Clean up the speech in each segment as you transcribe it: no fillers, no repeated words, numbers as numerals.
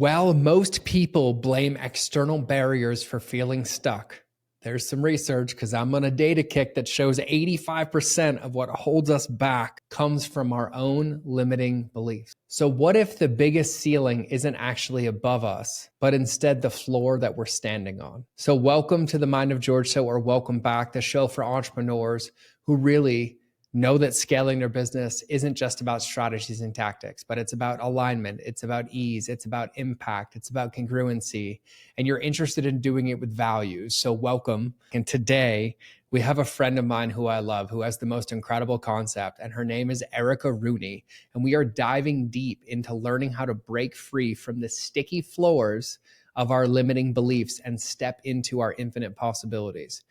Well, most people blame external barriers for feeling stuck. There's some research because I'm on a data kick that shows 85% of what holds us back comes from our own limiting beliefs. So what if the biggest ceiling isn't actually above us, but instead the floor that we're standing on? So welcome to the Mind of George Show, or welcome back, the show for entrepreneurs who really know that scaling their business isn't just about strategies and tactics, but it's about alignment, it's about ease, it's about impact, it's about congruency, and you're interested in doing it with values. So welcome. And today we have a friend of mine who I love, who has the most incredible concept, and her name is Erica Rooney. And we are diving deep into learning how to break free from the sticky floors of our limiting beliefs and step into our infinite possibilities.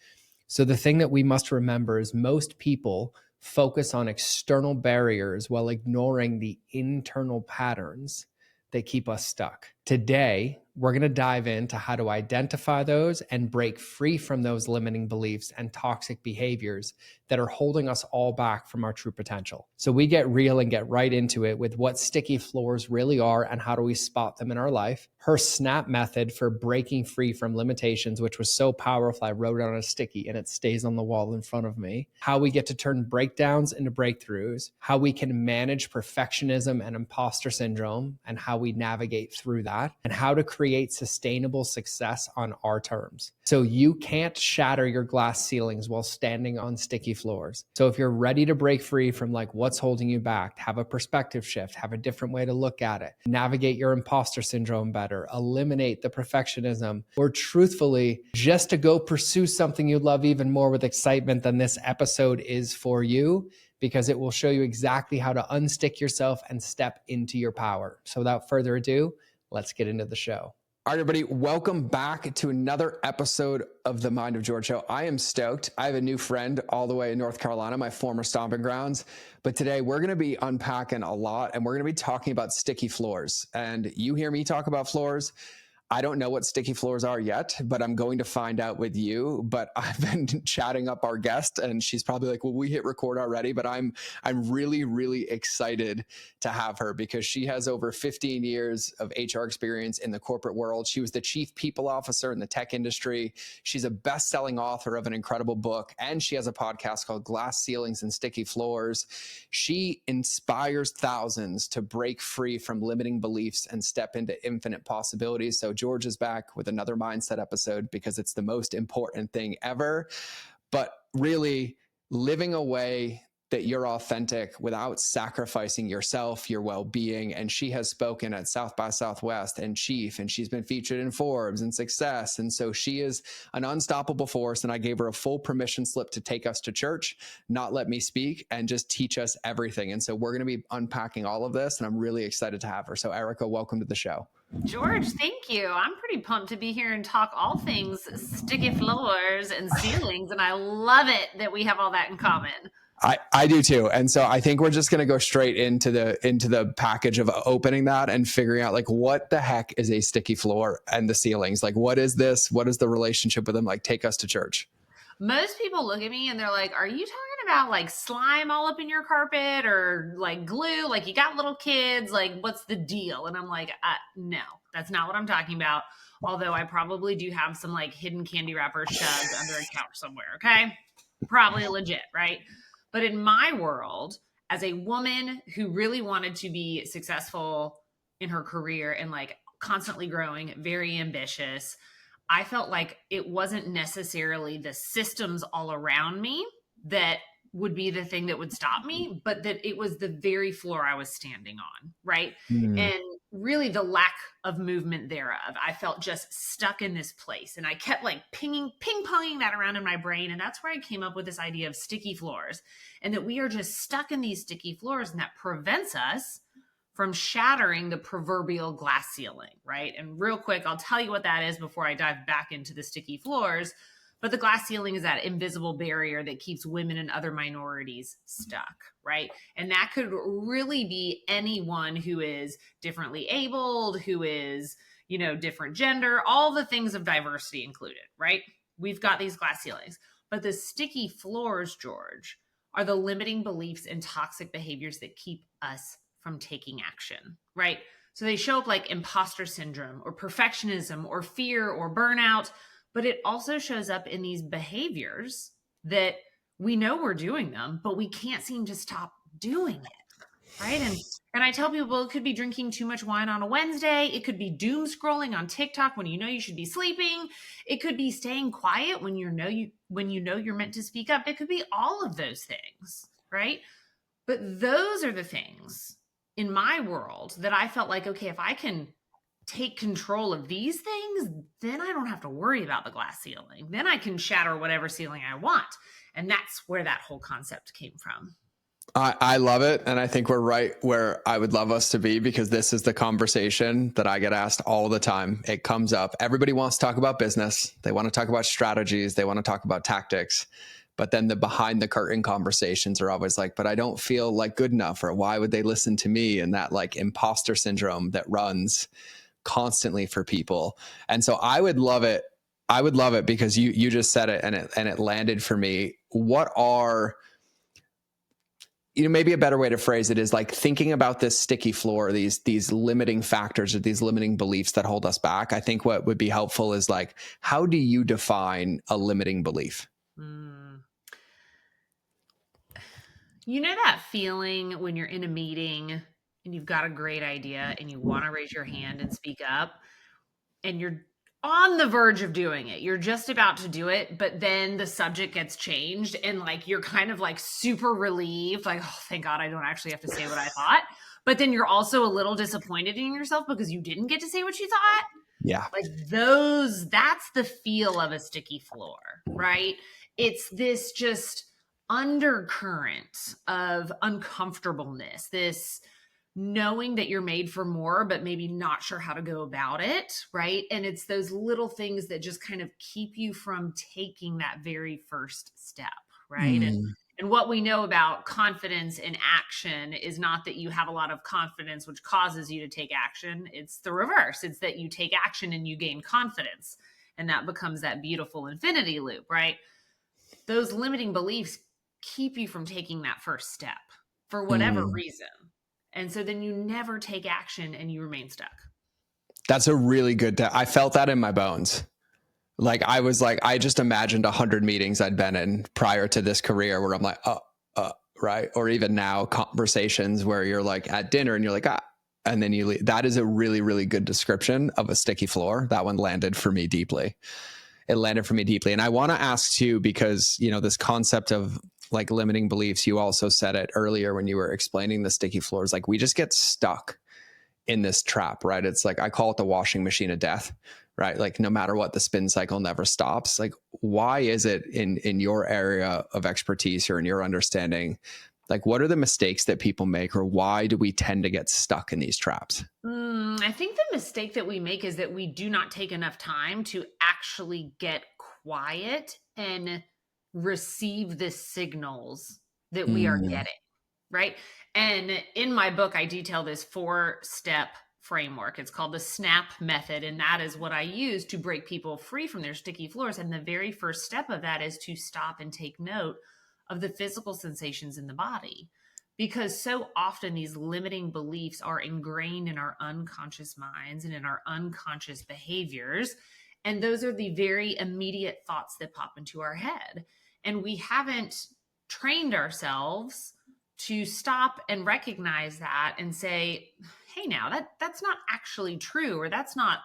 So the thing that we must remember is most people focus on external barriers while ignoring the internal patterns that keep us stuck. Today, we're going to dive into how to identify those and break free from those limiting beliefs and toxic behaviors that are holding us all back from our true potential. So we get real and get right into it with what sticky floors really are and how do we spot them in our life. Her SNAP method for breaking free from limitations, which was so powerful, I wrote it on a sticky and it stays on the wall in front of me. How we get to turn breakdowns into breakthroughs, how we can manage perfectionism and imposter syndrome and how we navigate through that, and how to create sustainable success on our terms. So you can't shatter your glass ceilings while standing on sticky floors. So if you're ready to break free from like what's holding you back, have a perspective shift, have a different way to look at it, navigate your imposter syndrome better, eliminate the perfectionism, or truthfully, just to go pursue something you love even more with excitement, then this episode is for you, because it will show you exactly how to unstick yourself and step into your power. So without further ado, let's get into the show. All right, everybody, welcome back to another episode of the Mind of George Show. I am stoked. I have a new friend all the way in North Carolina, my former stomping grounds. But today we're going to be unpacking a lot and we're going to be talking about sticky floors. And you hear me talk about floors. I don't know what sticky floors are yet, but I'm going to find out with you. But I've been chatting up our guest and she's probably like, well, we hit record already, but I'm really, really excited to have her because she has over 15 years of HR experience in the corporate world. She was the chief people officer in the tech industry. She's a best-selling author of an incredible book, and she has a podcast called Glass Ceilings and Sticky Floors. She inspires thousands to break free from limiting beliefs and step into infinite possibilities. So George is back with another mindset episode because it's the most important thing ever. But really, living a way that you're authentic without sacrificing yourself, your well-being. And she has spoken at South by Southwest and Chief, and she's been featured in Forbes and Success. And so she is an unstoppable force. And I gave her a full permission slip to take us to church, not let me speak, and just teach us everything. And so we're going to be unpacking all of this, and I'm really excited to have her. So Erica, welcome to the show. George, thank you. I'm pretty pumped to be here and talk all things sticky floors and ceilings, and I love it that we have all that in common. I do too. And so I think we're just going to go straight into the package of opening that and figuring out like, what the heck is a sticky floor and the ceilings? Like, what is this? What is the relationship with them? Like, take us to church. Most people look at me and they're like, are you talking about like slime all up in your carpet or like glue? Like you got little kids, like what's the deal? And I'm like, no, that's not what I'm talking about. Although I probably do have some like hidden candy wrappers shoved under a couch somewhere. Okay. Probably legit, right? But in my world, as a woman who really wanted to be successful in her career and like constantly growing, very ambitious, I felt like it wasn't necessarily the systems all around me that would be the thing that would stop me, but that it was the very floor I was standing on, right? And really the lack of movement thereof. I felt just stuck in this place. And I kept like ping-ponging that around in my brain. And that's where I came up with this idea of sticky floors, and that we are just stuck in these sticky floors, and that prevents us from shattering the proverbial glass ceiling, right? And real quick, I'll tell you what that is before I dive back into the sticky floors. But the glass ceiling is that invisible barrier that keeps women and other minorities stuck, right? And that could really be anyone who is differently abled, who is, different gender, all the things of diversity included, right? We've got these glass ceilings. But the sticky floors, George, are the limiting beliefs and toxic behaviors that keep us from taking action, right? So they show up like imposter syndrome or perfectionism or fear or burnout, but it also shows up in these behaviors that we know we're doing them, but we can't seem to stop doing it. Right. And I tell people, well, it could be drinking too much wine on a Wednesday. It could be doom scrolling on TikTok when you know you should be sleeping. It could be staying quiet when you know you're meant to speak up. It could be all of those things, right? But those are the things in my world that I felt like, okay, if I can take control of these things, then I don't have to worry about the glass ceiling. Then I can shatter whatever ceiling I want. And that's where that whole concept came from. I love it. And I think we're right where I would love us to be, because this is the conversation that I get asked all the time. It comes up. Everybody wants to talk about business. They want to talk about strategies. They want to talk about tactics. But then the behind the curtain conversations are always like, but I don't feel like good enough, or why would they listen to me? And that like imposter syndrome that runs constantly for people. And so I would love it. I would love it because you just said it and it landed for me. What are, maybe a better way to phrase it is like thinking about this sticky floor, these limiting factors or these limiting beliefs that hold us back. I think what would be helpful is like, how do you define a limiting belief? You know that feeling when you're in a meeting and you've got a great idea and you want to raise your hand and speak up, and you're on the verge of doing it. You're just about to do it, but then the subject gets changed and like you're kind of like super relieved, like, oh, thank God I don't actually have to say what I thought. But then you're also a little disappointed in yourself because you didn't get to say what you thought. Yeah. Like that's the feel of a sticky floor, right? It's this just undercurrent of uncomfortableness, this knowing that you're made for more, but maybe not sure how to go about it, right? And it's those little things that just kind of keep you from taking that very first step, right? And what we know about confidence in action is not that you have a lot of confidence, which causes you to take action. It's the reverse. It's that you take action and you gain confidence. And that becomes that beautiful infinity loop, right? Those limiting beliefs keep you from taking that first step for whatever reason. And so then you never take action and you remain stuck. That's a really good, I felt that in my bones. Like I was like, I just imagined 100 meetings I'd been in prior to this career where I'm like, right. Or even now conversations where you're like at dinner and you're like, and then you leave. That is a really, really good description of a sticky floor. That one landed for me deeply. It landed for me deeply. And I want to ask too, because, this concept of like limiting beliefs, you also said it earlier when you were explaining the sticky floors, like we just get stuck in this trap, right? It's like, I call it the washing machine of death, right? Like no matter what, the spin cycle never stops. Like, why is it in your area of expertise or in your understanding, like what are the mistakes that people make, or why do we tend to get stuck in these traps? I think the mistake that we make is that we do not take enough time to actually get quiet and receive the signals that we are getting, right? And in my book, I detail this 4-step framework. It's called the SNAP method. And that is what I use to break people free from their sticky floors. And the very first step of that is to stop and take note of the physical sensations in the body. Because so often these limiting beliefs are ingrained in our unconscious minds and in our unconscious behaviors. And those are the very immediate thoughts that pop into our head. And we haven't trained ourselves to stop and recognize that and say, hey, now that's not actually true, or that's not,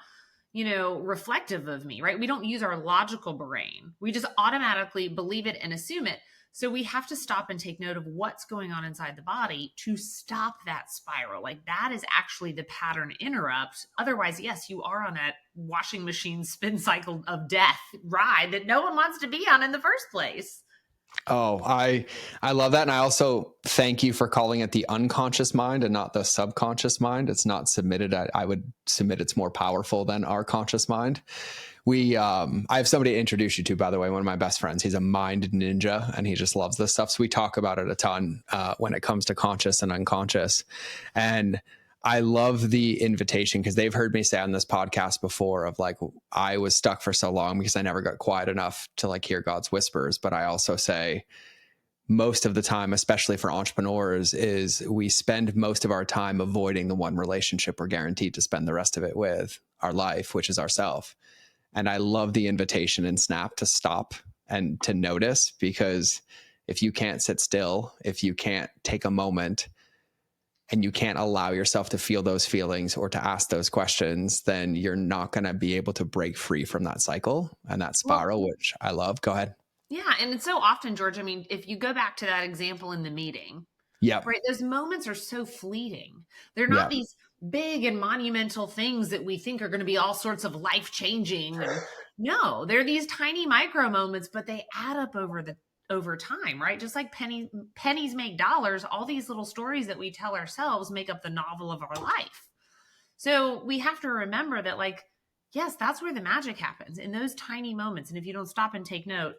reflective of me, right? We don't use our logical brain. We just automatically believe it and assume it. So we have to stop and take note of what's going on inside the body to stop that spiral. Like that is actually the pattern interrupt. Otherwise, yes, you are on that washing machine spin cycle of death ride that no one wants to be on in the first place. Oh, I love that. And I also thank you for calling it the unconscious mind and not the subconscious mind. It's not submitted. I would submit it's more powerful than our conscious mind. I have somebody to introduce you to, by the way, one of my best friends. He's a mind ninja and he just loves this stuff. So we talk about it a ton when it comes to conscious and unconscious. And I love the invitation because they've heard me say on this podcast before of like, I was stuck for so long because I never got quiet enough to like hear God's whispers. But I also say, most of the time, especially for entrepreneurs, is we spend most of our time avoiding the one relationship we're guaranteed to spend the rest of it with, our life, which is ourself. And I love the invitation in Snap to stop and to notice, because if you can't sit still, if you can't take a moment and you can't allow yourself to feel those feelings or to ask those questions, then you're not going to be able to break free from that cycle and that spiral, which I love. Go ahead. Yeah. And it's so often, George, I mean, if you go back to that example in the meeting, Yep. right, those moments are so fleeting. They're not Yep. these big and monumental things that we think are going to be all sorts of life changing. No, they're these tiny micro moments, but they add up over time, right? Just like pennies make dollars, all these little stories that we tell ourselves make up the novel of our life. So we have to remember that, like, yes, that's where the magic happens, in those tiny moments. And if you don't stop and take note,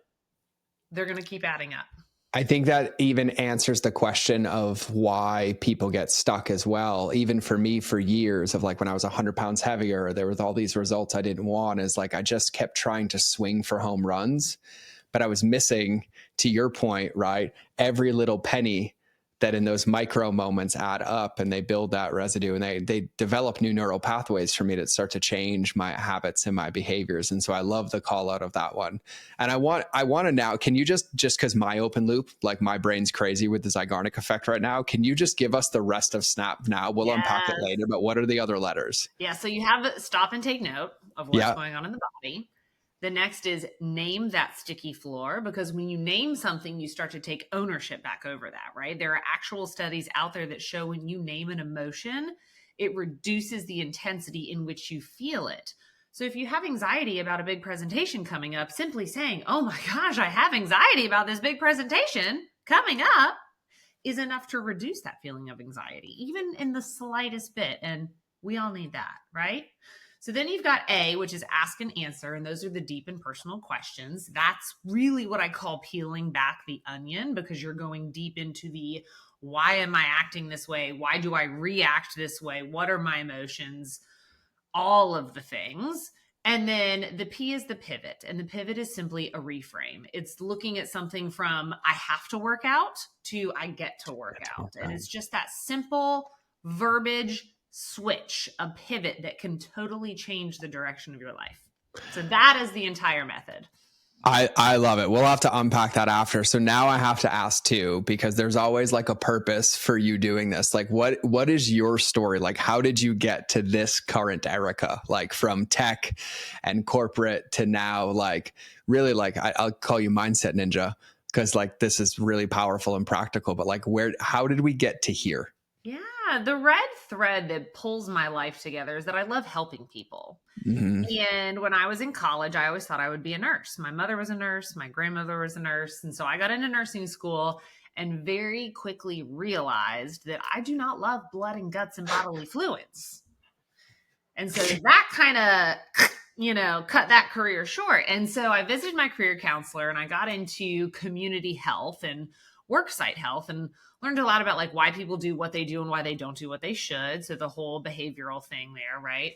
they're going to keep adding up. I think that even answers the question of why people get stuck as well. Even for me, for years, of like when I was 100 pounds heavier, there was all these results I didn't want. Is like I just kept trying to swing for home runs, but I was missing, to your point, right? Every little penny that in those micro moments add up, and they build that residue, and they develop new neural pathways for me to start to change my habits and my behaviors. And so I love the call out of that one. And I want to now, can you just because my open loop, like my brain's crazy with the Zeigarnik effect right now, can you just give us the rest of Snap now? We'll unpack it later, but what are the other letters? Yeah. So you have stop and take note of what's going on in the body. The next is name that sticky floor, because when you name something, you start to take ownership back over that, right? There are actual studies out there that show when you name an emotion, it reduces the intensity in which you feel it. So if you have anxiety about a big presentation coming up, simply saying, oh my gosh, I have anxiety about this big presentation coming up, is enough to reduce that feeling of anxiety, even in the slightest bit. And we all need that, right? So then you've got A, which is ask and answer. And those are the deep and personal questions. That's really what I call peeling back the onion, because you're going deep into the, why am I acting this way? Why do I react this way? What are my emotions? All of the things. And then the P is the pivot. And the pivot is simply a reframe. It's looking at something from I have to work out to I get to work out. And it's just that simple verbiage switch, a pivot that can totally change the direction of your life. So that is the entire method. I love it. We'll have to unpack that after. So now I have to ask too, because there's always like a purpose for you doing this. Like what is your story? Like, how did you get to this current Erica? Like from tech and corporate to now, like really, like I'll call you mindset ninja, because like this is really powerful and practical, but like how did we get to here? Yeah, the red thread that pulls my life together is that I love helping people. Mm-hmm. And when I was in college, I always thought I would be a nurse. My mother was a nurse. My grandmother was a nurse. And so I got into nursing school and very quickly realized that I do not love blood and guts and bodily fluids. And so that kind of, cut that career short. And so I visited my career counselor and I got into community health and worksite health and learned a lot about like why people do what they do and why they don't do what they should. So the whole behavioral thing there, right?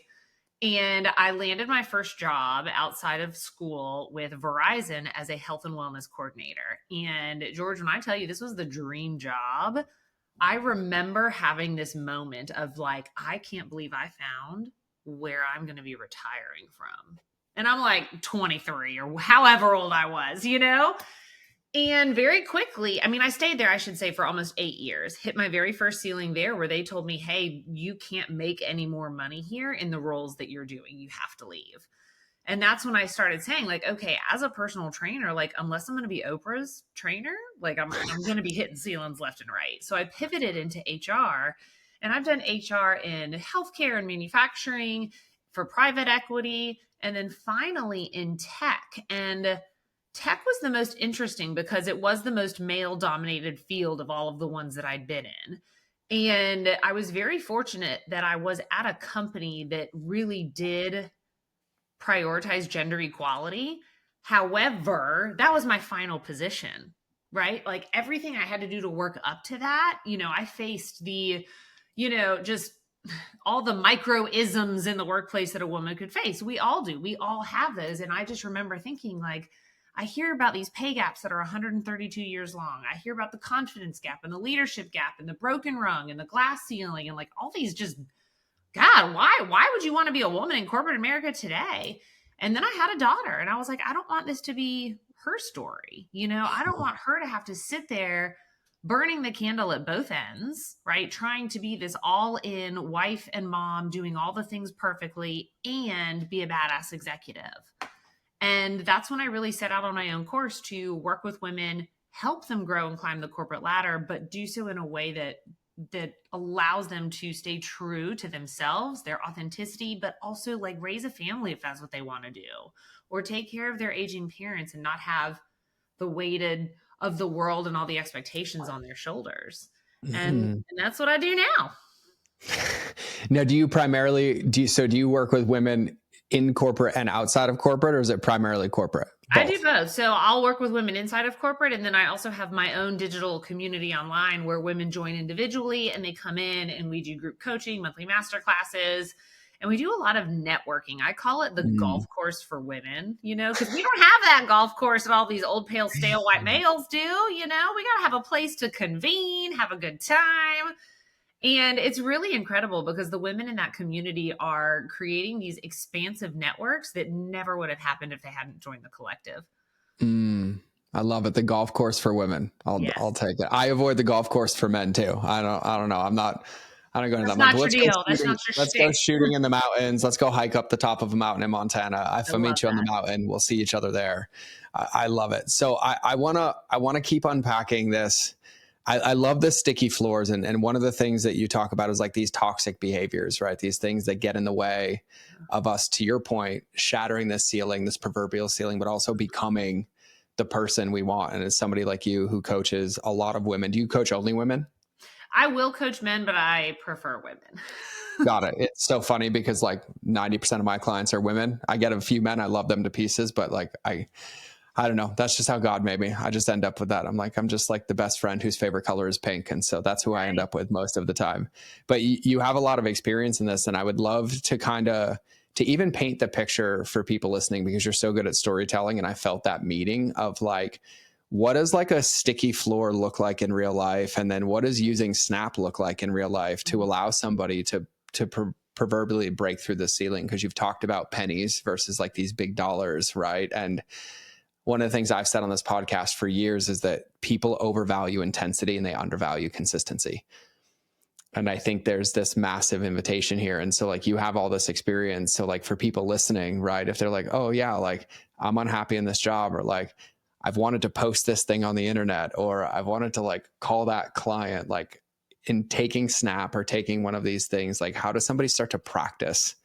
And I landed my first job outside of school with Verizon as a health and wellness coordinator. And George, when I tell you this was the dream job, I remember having this moment of like, I can't believe I found where I'm going to be retiring from. And I'm like 23 or however old I was, And very quickly, I mean, I stayed there, I should say, for almost 8 years, hit my very first ceiling there where they told me, hey, you can't make any more money here in the roles that you're doing. You have to leave. And that's when I started saying like, okay, as a personal trainer, like, unless I'm going to be Oprah's trainer, like I'm going to be hitting ceilings left and right. So I pivoted into HR, and I've done HR in healthcare and manufacturing, for private equity, and then finally in tech. And tech was the most interesting because it was the most male-dominated field of all of the ones that I'd been in. And I was very fortunate that I was at a company that really did prioritize gender equality. However, that was my final position, right? Like everything I had to do to work up to that, I faced the, just all the micro isms in the workplace that a woman could face. We all do. We all have those. And I just remember thinking like, I hear about these pay gaps that are 132 years long. I hear about the confidence gap and the leadership gap and the broken rung and the glass ceiling and like all these just, God, why would you want to be a woman in corporate America today? And then I had a daughter and I was like, I don't want this to be her story. You know, I don't want her to have to sit there burning the candle at both ends, right? Trying to be this all in wife and mom, doing all the things perfectly and be a badass executive. And that's when I really set out on my own course to work with women, help them grow and climb the corporate ladder, but do so in a way that allows them to stay true to themselves, their authenticity, but also like raise a family if that's what they want to do, or take care of their aging parents and not have the weight of the world and all the expectations on their shoulders. And that's what I do now. Now, do you work with women in corporate and outside of corporate, or is it primarily corporate? Both. I do both. So I'll work with women inside of corporate. And then I also have my own digital community online where women join individually and they come in and we do group coaching, monthly master classes, and we do a lot of networking. I call it the golf course for women, you know, because we don't have that golf course that all these old, pale, stale white males do. You know, we got to have a place to convene, have a good time. And it's really incredible because the women in that community are creating these expansive networks that never would have happened if they hadn't joined the collective. I love it. The golf course for women. I'll take it. I avoid the golf course for men too. I don't know. I don't go into that much. Let's go shooting in the mountains. Let's go hike up the top of a mountain in Montana. If I meet you on the mountain, we'll see each other there. I love it. So I want to keep unpacking this. I love the sticky floors. And one of the things that you talk about is like these toxic behaviors, right? These things that get in the way of us, to your point, shattering this ceiling, this proverbial ceiling, but also becoming the person we want. And as somebody like you who coaches a lot of women, do you coach only women? I will coach men, but I prefer women. Got it. It's so funny because like 90% of my clients are women. I get a few men. I love them to pieces, but like I don't know. That's just how God made me. I just end up with that. I'm just like the best friend whose favorite color is pink. And so that's who I end up with most of the time. But you have a lot of experience in this. And I would love to to even paint the picture for people listening, because you're so good at storytelling. And I felt that meeting of like, what does like a sticky floor look like in real life? And then what does using Snap look like in real life to allow somebody to proverbially break through the ceiling? Because you've talked about pennies versus like these big dollars, right? And one of the things I've said on this podcast for years is that people overvalue intensity and they undervalue consistency. And I think there's this massive invitation here. And so like you have all this experience. So like for people listening, right, if they're like, oh yeah, like I'm unhappy in this job, or like I've wanted to post this thing on the internet, or I've wanted to like call that client, like in taking Snap or taking one of these things, like how does somebody start to practice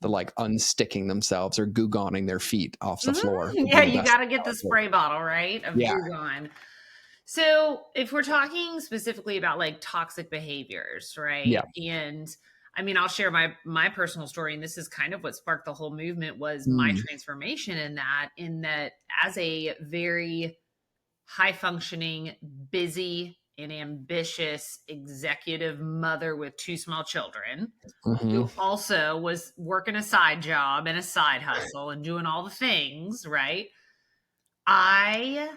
the like unsticking themselves or goo-goning their feet off the floor? Yeah, you got to get the spray bottle, right? Of goo-gon. So if we're talking specifically about like toxic behaviors, right? Yeah. And I mean, I'll share my personal story. And this is kind of what sparked the whole movement was my transformation in that as a very high functioning, busy and ambitious executive mother with 2 small children, who also was working a side job and a side hustle and doing all the things, right? I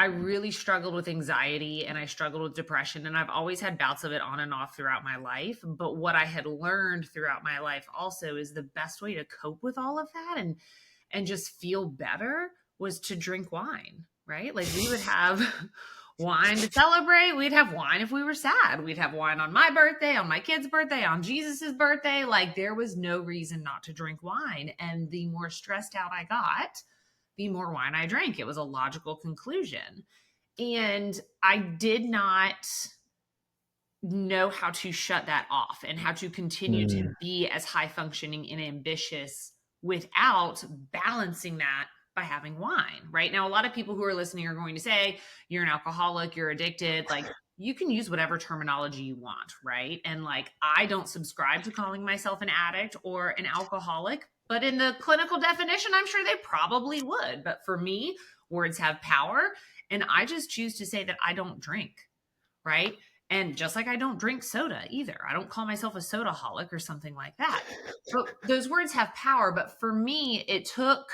really struggled with anxiety and I struggled with depression, and I've always had bouts of it on and off throughout my life. But what I had learned throughout my life also is the best way to cope with all of that and just feel better was to drink wine, right? Like we would have wine to celebrate. We'd have wine if we were sad. We'd have wine on my birthday, on my kid's birthday, on Jesus's birthday. Like there was no reason not to drink wine. And the more stressed out I got, the more wine I drank. It was a logical conclusion. And I did not know how to shut that off and how to continue to be as high functioning and ambitious without balancing that by having wine. Right now, a lot of people who are listening are going to say, you're an alcoholic, you're addicted. Like you can use whatever terminology you want. Right. And like, I don't subscribe to calling myself an addict or an alcoholic, but in the clinical definition, I'm sure they probably would. But for me, words have power. And I just choose to say that I don't drink. Right. And just like I don't drink soda either. I don't call myself a sodaholic or something like that. But those words have power. But for me, it took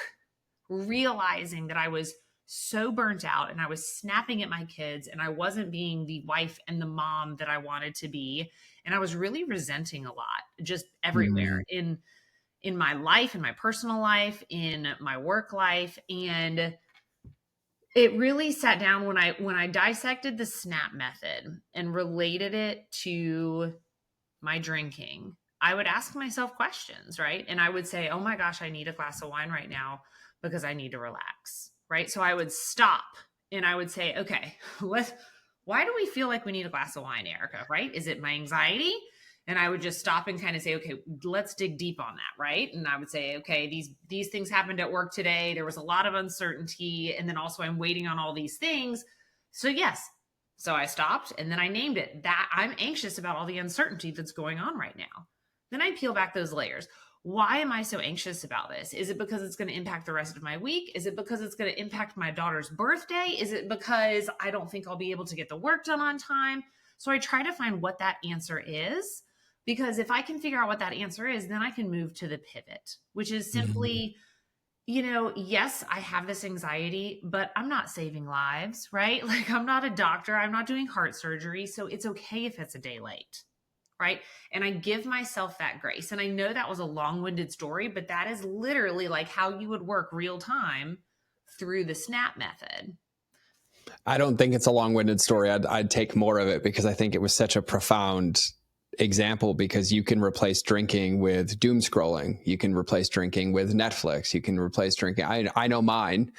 realizing that I was so burnt out and I was snapping at my kids and I wasn't being the wife and the mom that I wanted to be. And I was really resenting a lot, just everywhere in my life, in my personal life, in my work life. And it really sat down when I dissected the SNAP method and related it to my drinking. I would ask myself questions, right? And I would say, oh my gosh, I need a glass of wine right now because I need to relax, right? So I would stop and I would say, okay, why do we feel like we need a glass of wine, Erica, right? Is it my anxiety? And I would just stop and kind of say, okay, let's dig deep on that, right? And I would say, okay, these things happened at work today. There was a lot of uncertainty. And then also I'm waiting on all these things. So yes. So I stopped and then I named it that I'm anxious about all the uncertainty that's going on right now. Then I peel back those layers. Why am I so anxious about this? Is it because it's going to impact the rest of my week? Is it because it's going to impact my daughter's birthday? Is it because I don't think I'll be able to get the work done on time? So I try to find what that answer is, because if I can figure out what that answer is, then I can move to the pivot, which is simply, yes, I have this anxiety, but I'm not saving lives, right? Like I'm not a doctor. I'm not doing heart surgery. So it's okay if it's a day late. Right. And I give myself that grace. And I know that was a long-winded story, but that is literally like how you would work real time through the SNAP method. I don't think it's a long-winded story. I'd take more of it because I think it was such a profound example, because you can replace drinking with doom scrolling. You can replace drinking with Netflix. You can replace drinking. I know mine,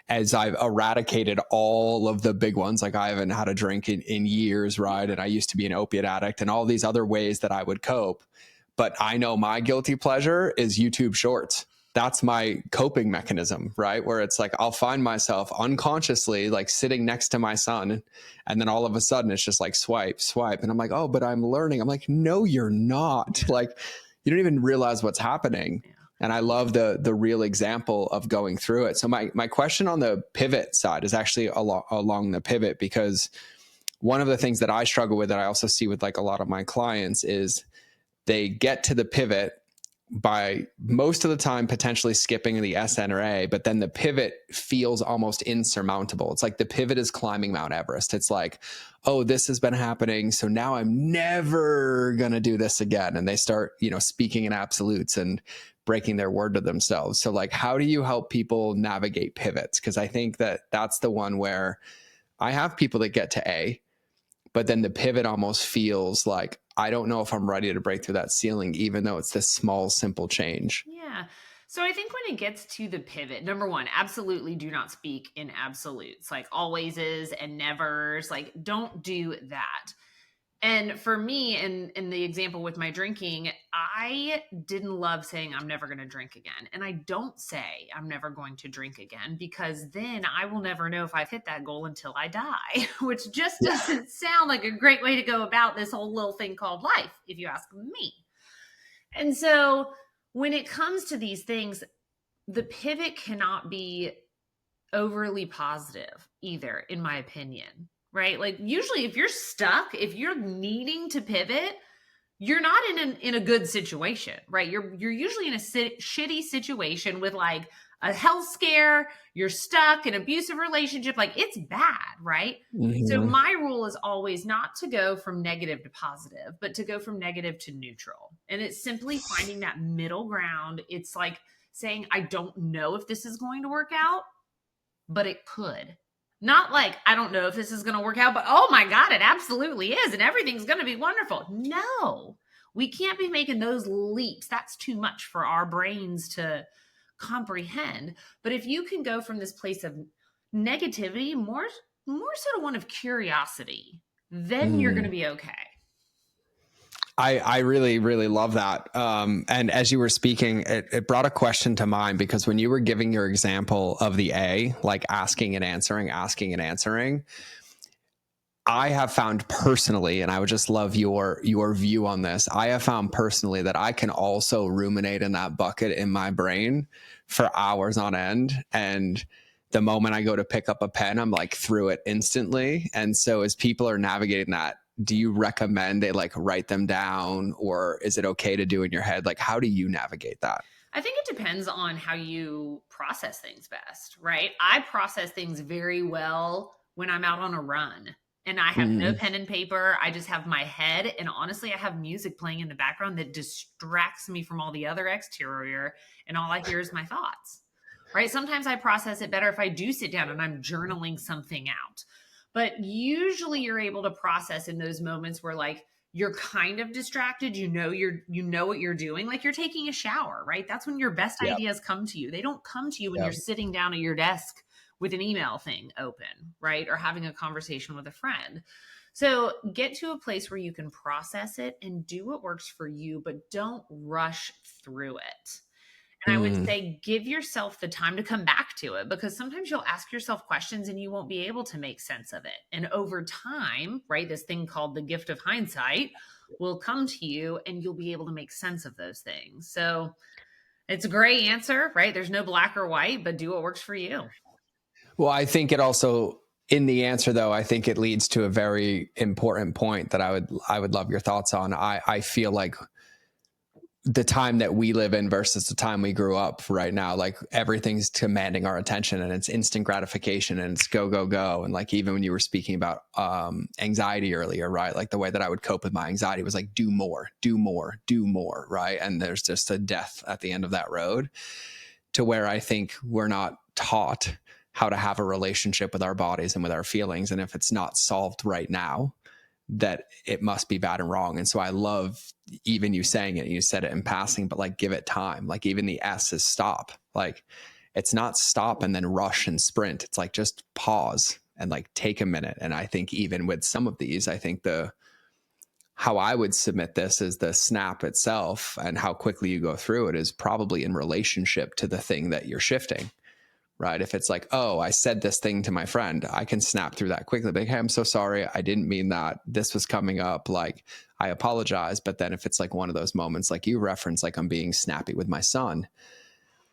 as I've eradicated all of the big ones. Like I haven't had a drink in years, right? And I used to be an opiate addict and all these other ways that I would cope. But I know my guilty pleasure is YouTube Shorts. That's my coping mechanism, right? Where it's like, I'll find myself unconsciously like sitting next to my son. And then all of a sudden it's just like swipe. And I'm like, oh, but I'm learning. I'm like, no, you're not. Like, you don't even realize what's happening. Yeah. And I love the real example of going through it. So my question on the pivot side is actually along the pivot, because one of the things that I struggle with, that I also see with like a lot of my clients, is they get to the pivot by most of the time potentially skipping the SN or A, but then the pivot feels almost insurmountable. It's like the pivot is climbing Mount Everest. It's like, oh, this has been happening, so now I'm never going to do this again. And they start, speaking in absolutes and breaking their word to themselves. So like, how do you help people navigate pivots? Because I think that that's the one where I have people that get to A, but then the pivot almost feels like, I don't know if I'm ready to break through that ceiling, even though it's this small, simple change. Yeah. So I think when it gets to the pivot, number one, absolutely do not speak in absolutes, like alwayses and nevers. Like, don't do that. And for me, in the example with my drinking, I didn't love saying I'm never going to drink again. And I don't say I'm never going to drink again, because then I will never know if I've hit that goal until I die, which just doesn't sound like a great way to go about this whole little thing called life, if you ask me. And so when it comes to these things, the pivot cannot be overly positive either, in my opinion. Right? Like usually if you're stuck, if you're needing to pivot, you're not in a good situation, right? You're usually in a shitty situation with like a health scare, you're stuck, an abusive relationship, like it's bad, right? Mm-hmm. So my rule is always not to go from negative to positive, but to go from negative to neutral. And it's simply finding that middle ground. It's like saying, I don't know if this is going to work out, but it could. Not like, I don't know if this is going to work out, but oh my God, it absolutely is. And everything's going to be wonderful. No, we can't be making those leaps. That's too much for our brains to comprehend. But if you can go from this place of negativity, more sort of one of curiosity, then you're going to be okay. I really, really love that. And as you were speaking, it brought a question to mind, because when you were giving your example of the A, like asking and answering, I have found personally, and I would just love your view on this. I have found personally that I can also ruminate in that bucket in my brain for hours on end. And the moment I go to pick up a pen, I'm like through it instantly. And so as people are navigating that, do you recommend they like write them down, or is it okay to do in your head? Like, how do you navigate that? I think it depends on how you process things best, right? I process things very well when I'm out on a run and I have no Mm. pen and paper. I just have my head. And honestly, I have music playing in the background that distracts me from all the other exterior. And all I hear is my thoughts, right? Sometimes I process it better if I do sit down and I'm journaling something out. But usually you're able to process in those moments where like you're kind of distracted, you know what you're doing, like you're taking a shower, right? That's when your best Yep. ideas come to you. They don't come to you when you're Yep. sitting down at your desk with an email thing open, right? Or having a conversation with a friend. So get to a place where you can process it and do what works for you, but don't rush through it. And I would Mm. say give yourself the time to come back to it, because sometimes you'll ask yourself questions and you won't be able to make sense of it. And over time, right, this thing called the gift of hindsight will come to you and you'll be able to make sense of those things. So it's a gray answer, right? There's no black or white, but do what works for you. Well, I think it also, in the answer though, I think it leads to a very important point that I would love your thoughts on. I feel like the time that we live in versus the time we grew up right now, like everything's demanding our attention and it's instant gratification and it's go, go, go. And like, even when you were speaking about anxiety earlier, right? Like the way that I would cope with my anxiety was like, do more, do more, do more. Right. And there's just a death at the end of that road, to where I think we're not taught how to have a relationship with our bodies and with our feelings. And if it's not solved right now, that it must be bad and wrong. And so I love even you saying it, you said it in passing, but like, give it time. Like even the S is stop. Like it's not stop and then rush and sprint. It's like, just pause and like take a minute. And I think even with some of these, I think how I would submit this is the snap itself and how quickly you go through it is probably in relationship to the thing that you're shifting. Right. If it's like, oh, I said this thing to my friend, I can snap through that quickly. Like, hey, I'm so sorry. I didn't mean that. This was coming up. Like, I apologize. But then if it's like one of those moments, like you referenced, like I'm being snappy with my son,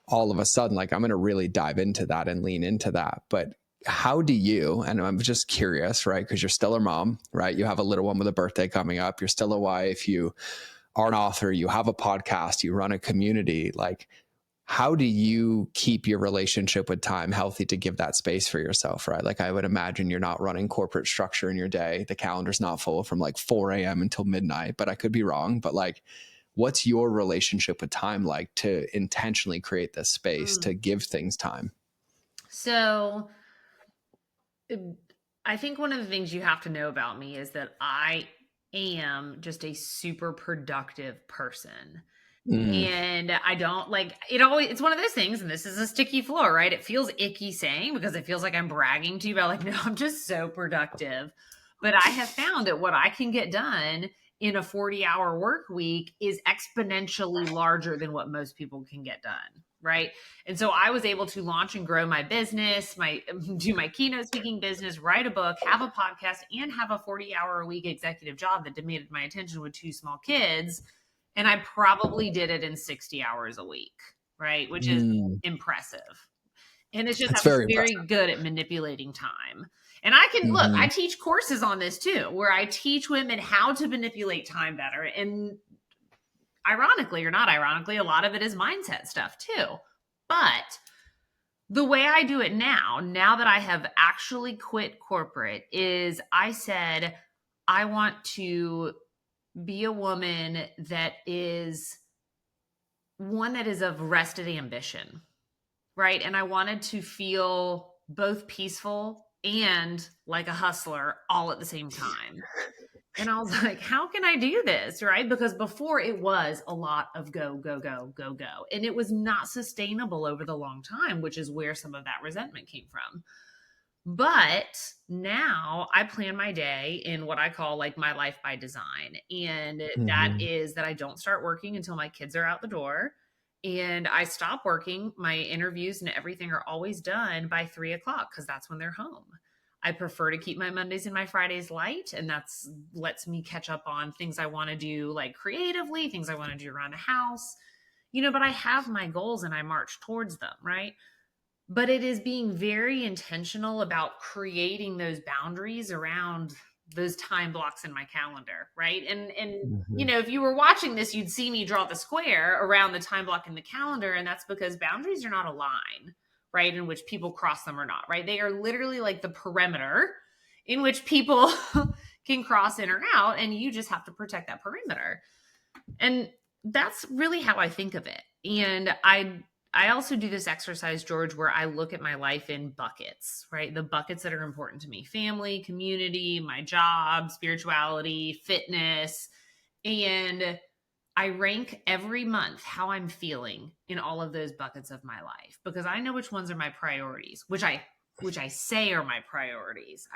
all of a sudden, like I'm going to really dive into that and lean into that. But how do you, and I'm just curious, right? Because you're still a mom, right? You have a little one with a birthday coming up. You're still a wife. You are an author. You have a podcast. You run a community. Like, how do you keep your relationship with time healthy to give that space for yourself, right? Like I would imagine you're not running corporate structure in your day. The calendar's not full from like 4 a.m. until midnight, but I could be wrong. But like, what's your relationship with time like to intentionally create this space to give things time? So I think one of the things you have to know about me is that I am just a super productive person. Mm. And I don't like it always, it's one of those things, and this is a sticky floor, right? It feels icky saying, because it feels like I'm bragging to you about like, no, I'm just so productive. But I have found that what I can get done in a 40-hour work week is exponentially larger than what most people can get done. Right. And so I was able to launch and grow my business, do my keynote speaking business, write a book, have a podcast, and have a 40-hour a week executive job that demanded my attention with 2 small kids. And I probably did it in 60 hours a week, right? Which is impressive. And it's just, That's I'm very very impressive. good at manipulating time. And I can look, I teach courses on this too, where I teach women how to manipulate time better. And ironically or not ironically, a lot of it is mindset stuff too. But the way I do it now that I have actually quit corporate, is I said, I want to be a woman that is one that is of rested ambition, right? And I wanted to feel both peaceful and like a hustler all at the same time. And I was like, how can I do this? Right. Because before it was a lot of go, go, go, go, go. And it was not sustainable over the long time, which is where some of that resentment came from. But now I plan my day in what I call like my life by design. And that is that I don't start working until my kids are out the door. And I stop working. My interviews and everything are always done by 3:00, because that's when they're home. I prefer to keep my Mondays and my Fridays light, and that's lets me catch up on things I want to do, like creatively, things I want to do around the house, but I have my goals and I march towards them, right? But it is being very intentional about creating those boundaries around those time blocks in my calendar, right? And Mm-hmm. you know, if you were watching this, you'd see me draw the square around the time block in the calendar, and that's because boundaries are not a line, right, in which people cross them or not, right? They are literally like the perimeter in which people can cross in or out, and you just have to protect that perimeter. And that's really how I think of it. And I also do this exercise, George, where I look at my life in buckets, right? The buckets that are important to me: family, community, my job, spirituality, fitness. And I rank every month how I'm feeling in all of those buckets of my life, because I know which ones are my priorities, which I say are my priorities.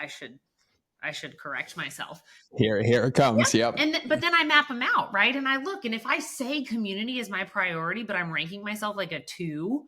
I should correct myself. Here it comes. Yep. But then I map them out, right? And I look, and if I say community is my priority, but I'm ranking myself like a 2,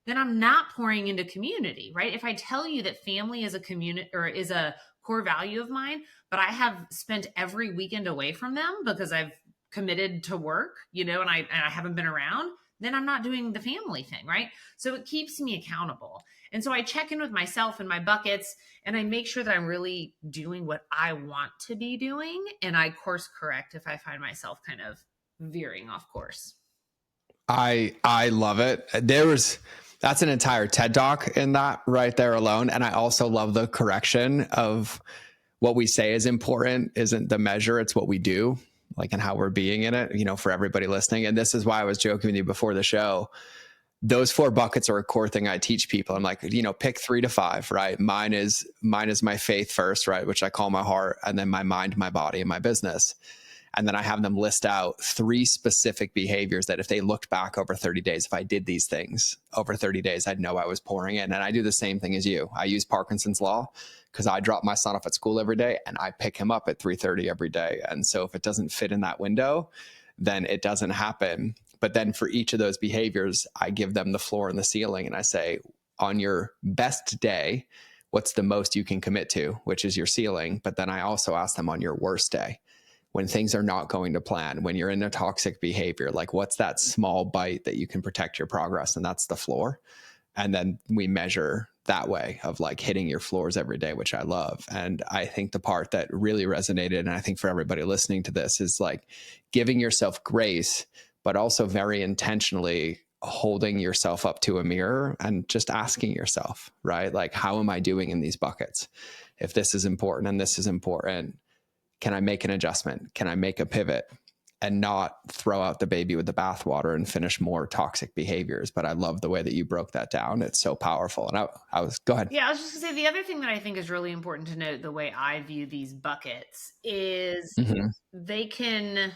then I'm not pouring into community, right? If I tell you that family is a community or is a core value of mine, but I have spent every weekend away from them because I've committed to work, you know, and I haven't been around, then I'm not doing the family thing, right? So it keeps me accountable. And so I check in with myself and my buckets, and I make sure that I'm really doing what I want to be doing. And I course correct if I find myself kind of veering off course. I love it. That's an entire TED Talk in that right there alone. And I also love the correction of what we say is important isn't the measure, it's what we do, like, and how we're being in it, you know, for everybody listening. And this is why I was joking with you before the show. Those 4 buckets are a core thing I teach people. I'm like, you know, pick 3 to 5, right? Mine is my faith first, right? Which I call my heart, and then my mind, my body, and my business. And then I have them list out 3 specific behaviors that if they looked back over 30 days, if I did these things over 30 days, I'd know I was pouring in. And I do the same thing as you. I use Parkinson's law because I drop my son off at school every day and I pick him up at 3:30 every day. And so if it doesn't fit in that window, then it doesn't happen. But then for each of those behaviors, I give them the floor and the ceiling. And I say, on your best day, what's the most you can commit to, which is your ceiling. But then I also ask them, on your worst day, when things are not going to plan, when you're in a toxic behavior, like, what's that small bite that you can protect your progress? And that's the floor. And then we measure that way of like hitting your floors every day, which I love. And I think the part that really resonated, and I think for everybody listening to this, is like giving yourself grace, but also very intentionally holding yourself up to a mirror and just asking yourself, right? Like, how am I doing in these buckets? If this is important and this is important, can I make an adjustment? Can I make a pivot? And not throw out the baby with the bathwater and finish more toxic behaviors. But I love the way that you broke that down. It's so powerful. And go ahead. Yeah, I was just gonna say, the other thing that I think is really important to note, the way I view these buckets, is they can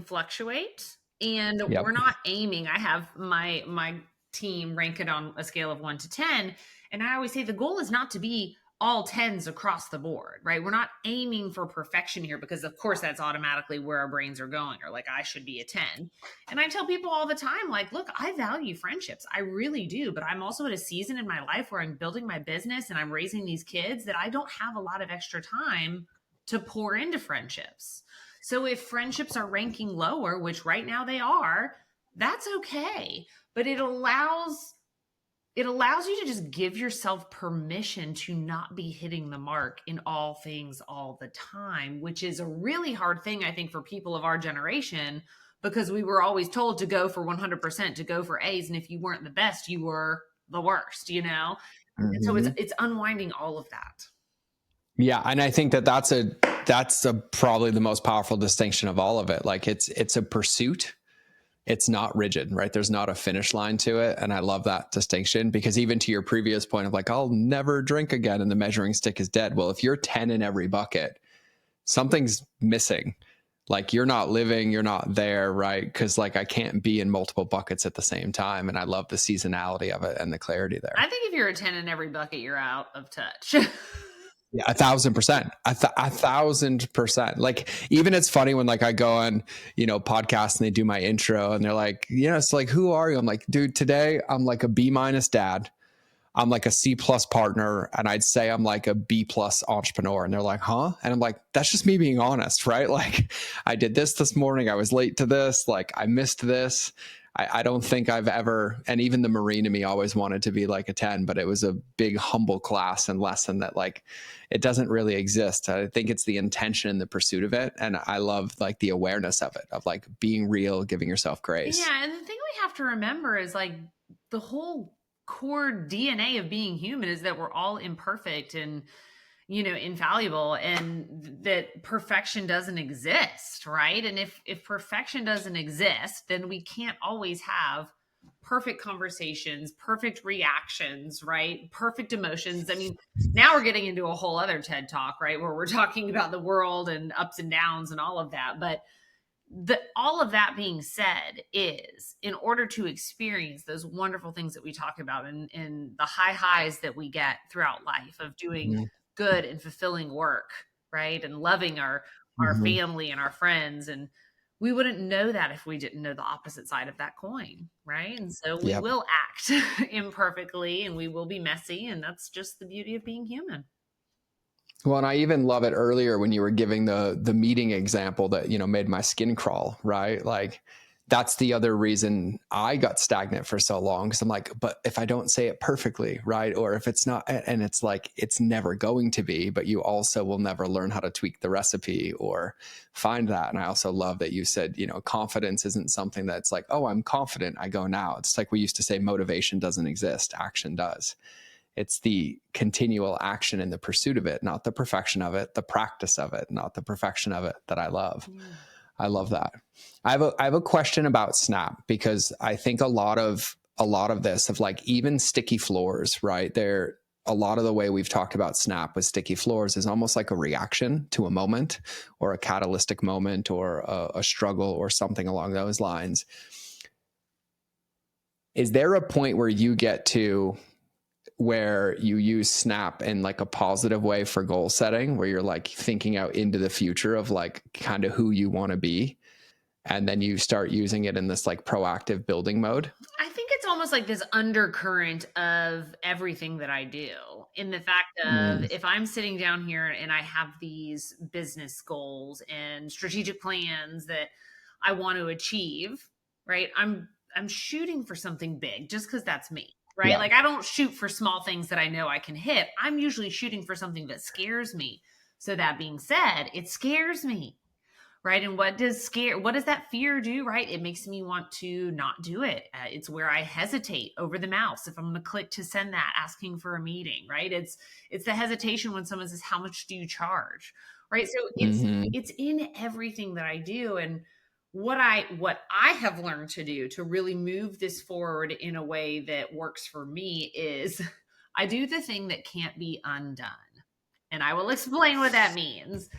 fluctuate, and we're not aiming. I have my team rank it on a scale of 1 to 10. And I always say the goal is not to be all 10s across the board, right? We're not aiming for perfection here, because of course that's automatically where our brains are going, or like, I should be a 10. And I tell people all the time, like, look, I value friendships. I really do. But I'm also at a season in my life where I'm building my business and I'm raising these kids that I don't have a lot of extra time to pour into friendships. So if friendships are ranking lower, which right now they are, that's okay. But it allows you to just give yourself permission to not be hitting the mark in all things all the time, which is a really hard thing, I think, for people of our generation, because we were always told to go for 100%, to go for A's. And if you weren't the best, you were the worst, you know? And so it's unwinding all of that. Yeah. And I think that's probably the most powerful distinction of all of it. Like, it's a pursuit. It's not rigid, right? There's not a finish line to it. And I love that distinction, because even to your previous point of like, I'll never drink again and the measuring stick is dead. Well, if you're 10 in every bucket, something's missing. Like, you're not living, you're not there, right? Because like, I can't be in multiple buckets at the same time. And I love the seasonality of it and the clarity there. I think if you're a 10 in every bucket, you're out of touch. Yeah, 1,000%. 1,000%. Like, even it's funny when like I go on, you know, podcasts and they do my intro and they're like, you know, it's like, who are you? I'm like, dude, today I'm like a B- dad. I'm like a C+ partner. And I'd say I'm like a B+ entrepreneur. And they're like, huh? And I'm like, that's just me being honest, right? Like, I did this morning. I was late to this. Like, I missed this. I don't think I've ever, and even the Marine in me always wanted to be like a 10, but it was a big humble class and lesson that like, it doesn't really exist. I think it's the intention and the pursuit of it. And I love like the awareness of it, of like being real, giving yourself grace. Yeah. And the thing we have to remember is like the whole core DNA of being human is that we're all imperfect and, infallible, and that perfection doesn't exist, right? And if perfection doesn't exist, then we can't always have perfect conversations, perfect reactions, right? Perfect emotions. I mean, now we're getting into a whole other TED talk, right? Where we're talking about the world and ups and downs and all of that. But all of that being said, is in order to experience those wonderful things that we talk about and the high highs that we get throughout life of doing good and fulfilling work, right? And loving our family and our friends. And we wouldn't know that if we didn't know the opposite side of that coin, right? And so we will act imperfectly and we will be messy. And that's just the beauty of being human. Well, and I even love it earlier when you were giving the meeting example that, made my skin crawl, right? Like that's the other reason I got stagnant for so long. Cause I'm like, but if I don't say it perfectly, right? Or if it's not, and it's like, it's never going to be, but you also will never learn how to tweak the recipe or find that. And I also love that you said, confidence isn't something that's like, oh, I'm confident, I go now. It's like we used to say motivation doesn't exist, action does. It's the continual action in the pursuit of it, not the perfection of it, the practice of it, not the perfection of it that I love. I love that. I have a question about Snap, because I think a lot of this of like even sticky floors, right? There, a lot of the way we've talked about Snap with sticky floors is almost like a reaction to a moment or a catalytic moment or a struggle or something along those lines. Is there a point where you get to where you use Snap in like a positive way for goal setting, where you're like thinking out into the future of like kind of who you want to be, and then you start using it in this like proactive building mode? I think it's almost like this undercurrent of everything that I do, in the fact of if I'm sitting down here and I have these business goals and strategic plans that I want to achieve, right? I'm shooting for something big just because that's me, right? Yeah. Like I don't shoot for small things that I know I can hit. I'm usually shooting for something that scares me. So that being said, it scares me. Right. And what does that fear do? Right. It makes me want to not do it. It's where I hesitate over the mouse. If I'm going to click to send that asking for a meeting, right. It's the hesitation when someone says, how much do you charge? Right. So it's in everything that I do. And what I have learned to do to really move this forward in a way that works for me is I do the thing that can't be undone. And I will explain what that means.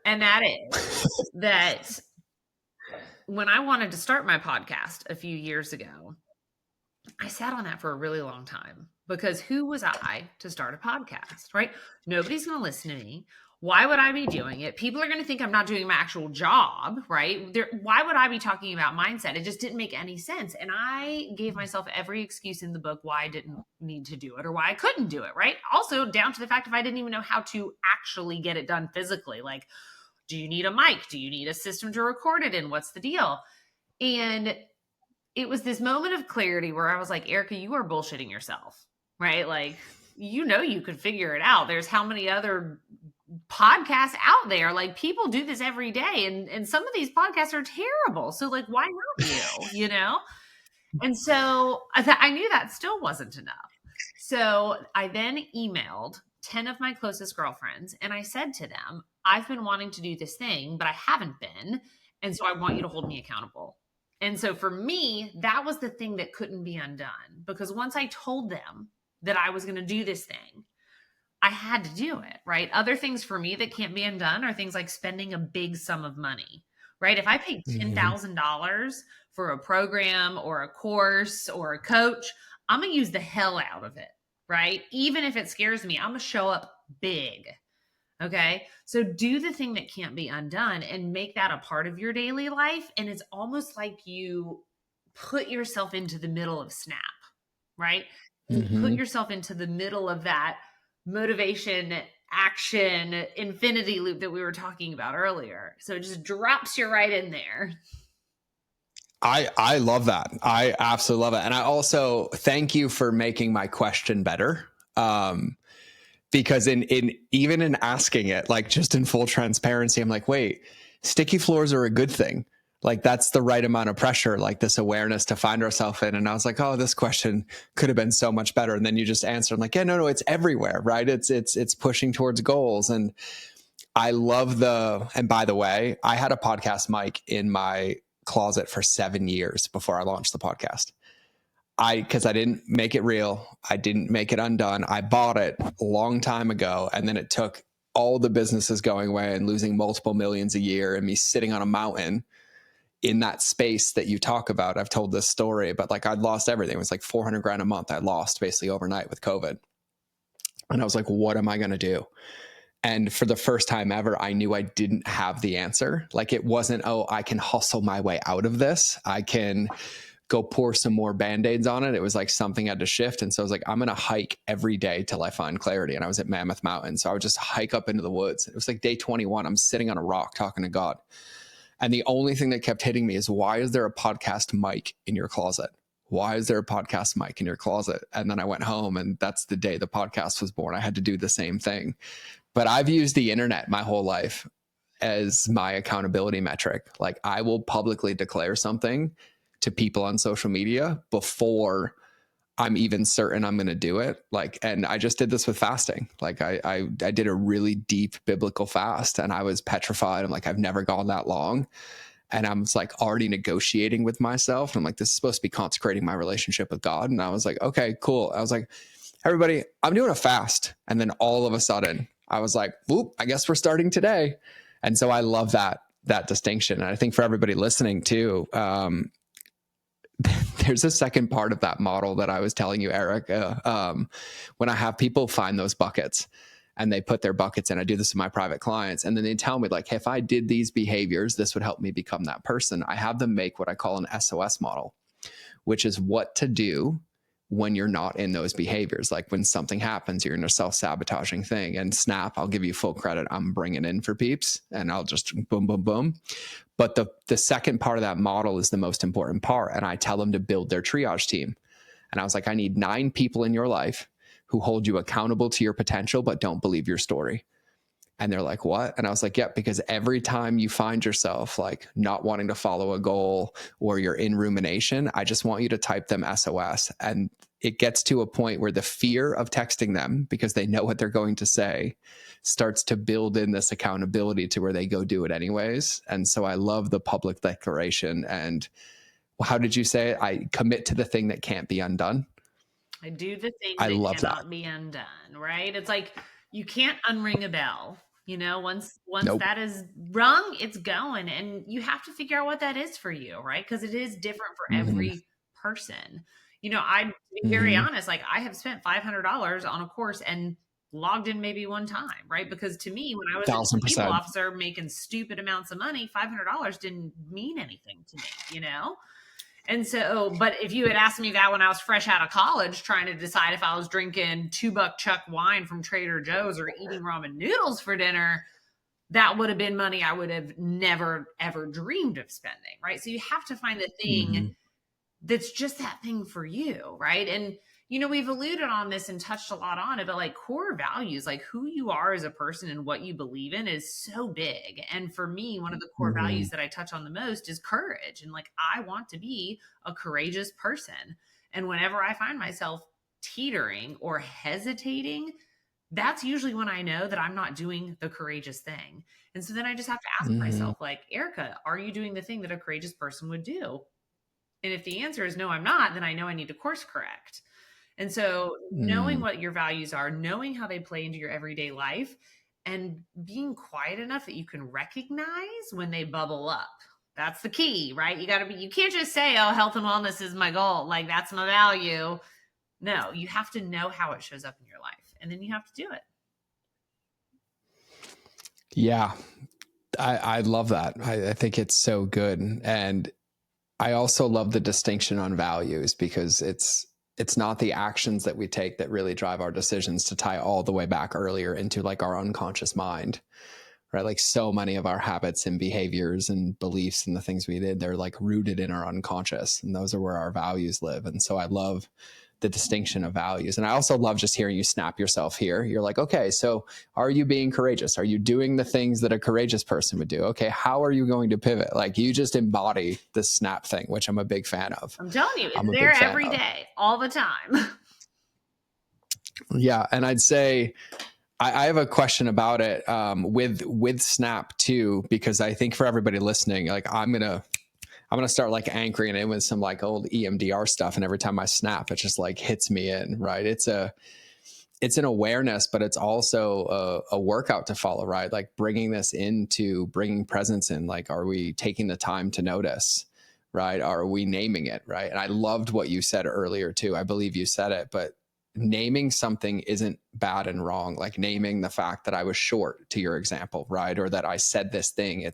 And that is that when I wanted to start my podcast a few years ago, I sat on that for a really long time, because who was I to start a podcast, right? Nobody's going to listen to me. Why would I be doing it? People are going to think I'm not doing my actual job, right? Why would I be talking about mindset? It just didn't make any sense. And I gave myself every excuse in the book why I didn't need to do it or why I couldn't do it, right? Also, down to the fact if I didn't even know how to actually get it done physically. Like, do you need a mic? Do you need a system to record it in? What's the deal? And it was this moment of clarity where I was like, Erica, you are bullshitting yourself, right? Like, you could figure it out. There's how many other podcasts out there? Like, people do this every day. And some of these podcasts are terrible. So like, why not you, And so I knew that still wasn't enough. So I then emailed 10 of my closest girlfriends and I said to them, I've been wanting to do this thing, but I haven't been. And so I want you to hold me accountable. And so for me, that was the thing that couldn't be undone, because once I told them that I was going to do this thing, I had to do it, right? Other things for me that can't be undone are things like spending a big sum of money, right? If I paid $10,000 for a program or a course or a coach, I'm going to use the hell out of it, right? Even if it scares me, I'm going to show up big. Okay. So do the thing that can't be undone and make that a part of your daily life. And it's almost like you put yourself into the middle of Snap, right? You put yourself into the middle of that motivation, action, infinity loop that we were talking about earlier. So it just drops you right in there. I love that. I absolutely love it. And I also thank you for making my question better. Because in even in asking it, like just in full transparency, I'm like, wait, sticky floors are a good thing. Like that's the right amount of pressure, like this awareness to find ourselves in. And I was like, oh, this question could have been so much better. And then you just answered, I'm like, yeah, no, it's everywhere, right? It's pushing towards goals. And I love and by the way, I had a podcast mic in my closet for 7 years before I launched the podcast. Because I didn't make it real. I didn't make it undone. I bought it a long time ago. And then it took all the businesses going away and losing multiple millions a year and me sitting on a mountain in that space that you talk about. I've told this story, but like I'd lost everything. It was like 400 grand a month I lost basically overnight with COVID. And I was like, what am I going to do? And for the first time ever, I knew I didn't have the answer. Like it wasn't, oh, I can hustle my way out of this. I can go pour some more Band-Aids on it. It was like something had to shift. And so I was like, I'm going to hike every day till I find clarity. And I was at Mammoth Mountain. So I would just hike up into the woods. It was like day 21. I'm sitting on a rock talking to God. And the only thing that kept hitting me is, why is there a podcast mic in your closet? Why is there a podcast mic in your closet? And then I went home, and that's the day the podcast was born. I had to do the same thing. But I've used the internet my whole life as my accountability metric. Like I will publicly declare something to people on social media before I'm even certain I'm going to do it. Like, and I just did this with fasting. Like I did a really deep biblical fast, and I was petrified. I'm like, I've never gone that long. And I'm like already negotiating with myself. And I'm like, this is supposed to be consecrating my relationship with God. And I was like, okay, cool. I was like, everybody, I'm doing a fast. And then all of a sudden I was like, whoop, I guess we're starting today. And so I love that distinction. And I think for everybody listening too, there's a second part of that model that I was telling you, Erica. When I have people find those buckets and they put their buckets in, I do this with my private clients, and then they tell me like, hey, if I did these behaviors, this would help me become that person. I have them make what I call an SOS model, which is what to do when you're not in those behaviors. Like when something happens, you're in a self-sabotaging thing. And Snap, I'll give you full credit, I'm bringing in for peeps, and I'll just boom, boom, boom. But the second part of that model is the most important part. And I tell them to build their triage team. And I was like, I need 9 people in your life who hold you accountable to your potential, but don't believe your story. And they're like, what? And I was like, yeah, because every time you find yourself like not wanting to follow a goal or you're in rumination, I just want you to type them SOS. And it gets to a point where the fear of texting them, because they know what they're going to say, starts to build in this accountability to where they go do it anyways. And so I love the public declaration. And how did you say it? I commit to the thing that can't be undone. I do the thing I that love cannot that. be undone, right? It's like you can't unring a bell. You know, once Nope. that is rung, it's going, and you have to figure out what that is for you, right? Because it is different for Mm-hmm. every person. You know, I to be very Mm-hmm. honest, like I have spent $500 on a course and logged in maybe one time, right? Because to me, when I was a chief people 1,000%. officer making stupid amounts of money, $500 didn't mean anything to me, you know? And so, but if you had asked me that when I was fresh out of college, trying to decide if I was drinking $2 Chuck wine from Trader Joe's or eating ramen noodles for dinner, that would have been money I would have never, ever dreamed of spending. Right. So you have to find the thing Mm-hmm. that's just that thing for you. Right. And, you know, we've alluded on this and touched a lot on it, but like core values, like who you are as a person and what you believe in is so big. And for me, one of the core Mm-hmm. values that I touch on the most is courage. And like, I want to be a courageous person. And whenever I find myself teetering or hesitating, that's usually when I know that I'm not doing the courageous thing. And so then I just have to ask Mm-hmm. myself, like, Erica, are you doing the thing that a courageous person would do? And if the answer is no, I'm not, then I know I need to course correct. And so knowing Mm. what your values are, knowing how they play into your everyday life, and being quiet enough that you can recognize when they bubble up. That's the key, right? You can't just say, oh, health and wellness is my goal. Like that's my value. No, you have to know how it shows up in your life, and then you have to do it. Yeah, I love that. I think it's so good. And I also love the distinction on values, because it's not the actions that we take that really drive our decisions, to tie all the way back earlier into like our unconscious mind. right? Like so many of our habits and behaviors and beliefs and the things we did, they're like rooted in our unconscious, and those are where our values live. And so I love the distinction of values. And I also love just hearing you snap yourself here. You're like, okay, so are you being courageous? Are you doing the things that a courageous person would do? Okay, how are you going to pivot? Like you just embody the snap thing, which I'm a big fan of. I'm telling you, I'm it's a there big fan every of. day, all the time. Yeah. And I'd say I have a question about it with Snap too, because I think for everybody listening, like I'm gonna start like anchoring it in with some like old EMDR stuff, and every time I snap, it just like hits me in, right? It's an awareness, but it's also a workout to follow, right? Like bringing presence in. Like, are we taking the time to notice, right? Are we naming it, right? And I loved what you said earlier too. I believe you said it, but naming something isn't bad and wrong. Like naming the fact that I was short, to your example, right? Or that I said this thing.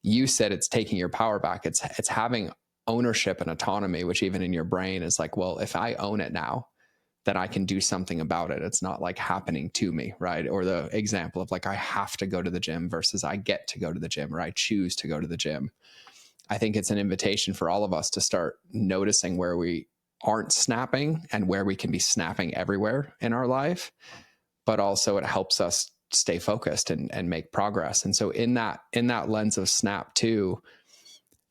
You said it's taking your power back. It's having ownership and autonomy, which even in your brain is like, well, if I own it now, then I can do something about it. It's not like happening to me, right? Or the example of like, I have to go to the gym versus I get to go to the gym, or I choose to go to the gym. I think it's an invitation for all of us to start noticing where we aren't snapping and where we can be snapping everywhere in our life, but also it helps us stay focused and make progress. And so in that lens of snap too,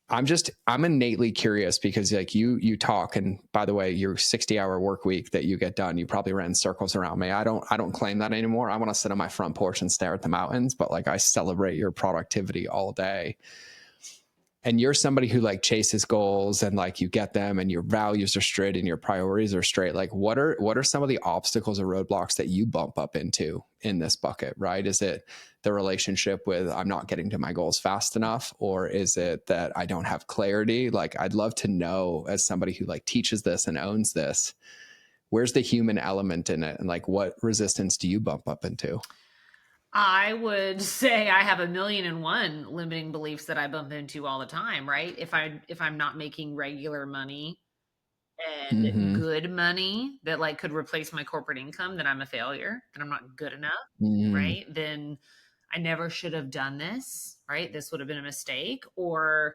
I'm innately curious, because like you talk, and by the way, your 60-hour work week that you get done, you probably ran circles around me. I don't claim that anymore. I want to sit on my front porch and stare at the mountains, but like I celebrate your productivity all day. And you're somebody who like chases goals and like you get them and your values are straight and your priorities are straight. Like what are some of the obstacles or roadblocks that you bump up into in this bucket, right? Is it the relationship with I'm not getting to my goals fast enough? Or is it that I don't have clarity? Like I'd love to know, as somebody who like teaches this and owns this, where's the human element in it? And like what resistance do you bump up into? I would say I have 1,000,001 limiting beliefs that I bump into all the time, right? If I'm not making regular money and Mm-hmm. good money that like could replace my corporate income, then I'm a failure, then I'm not good enough, Mm-hmm. right? Then I never should have done this, right? This would have been a mistake. Or,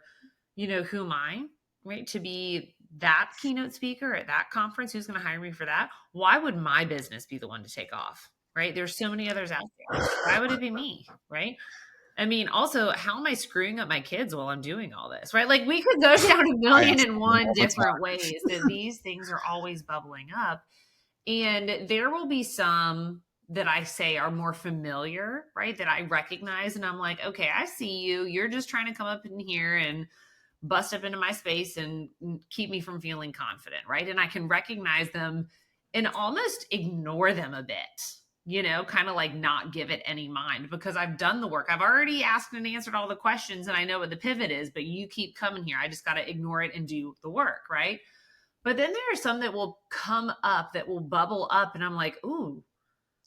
who am I, right? To be that keynote speaker at that conference, who's going to hire me for that? Why would my business be the one to take off? Right? There's so many others out there. Why would it be me? Right? I mean, also, how am I screwing up my kids while I'm doing all this? Right? Like we could go down a I million ask and them one all the time. different ways that these things are always bubbling up. And there will be some that I say are more familiar, right? That I recognize. And I'm like, okay, I see you. You're just trying to come up in here and bust up into my space and keep me from feeling confident, right? And I can recognize them and almost ignore them a bit, kind of like not give it any mind, because I've done the work. I've already asked and answered all the questions and I know what the pivot is, but you keep coming here. I just got to ignore it and do the work, right? But then there are some that will come up, that will bubble up, and I'm like, ooh,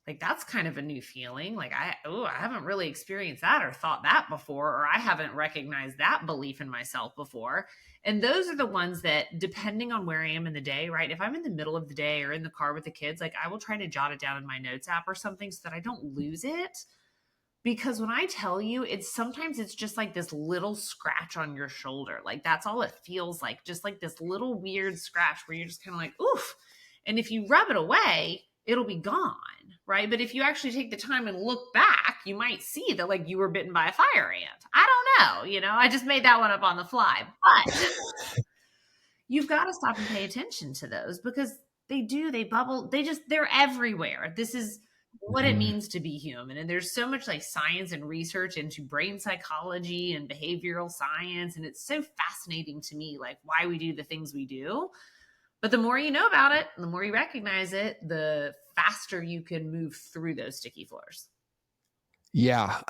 like that's kind of a new feeling. Like I haven't really experienced that or thought that before, or I haven't recognized that belief in myself before. And those are the ones that, depending on where I am in the day, right? If I'm in the middle of the day or in the car with the kids, like I will try to jot it down in my notes app or something so that I don't lose it. Because when I tell you, sometimes it's just like this little scratch on your shoulder. Like that's all it feels like, just like this little weird scratch where you're just kind of like, oof. And if you rub it away, it'll be gone, right? But if you actually take the time and look back, you might see that like you were bitten by a fire ant. I don't know, I just made that one up on the fly. But you've got to stop and pay attention to those, because they bubble, they're everywhere. This is what it means to be human. And there's so much like science and research into brain psychology and behavioral science. And it's so fascinating to me, like why we do the things we do. But the more you know about it, the more you recognize it, the faster you can move through those sticky floors. Yeah.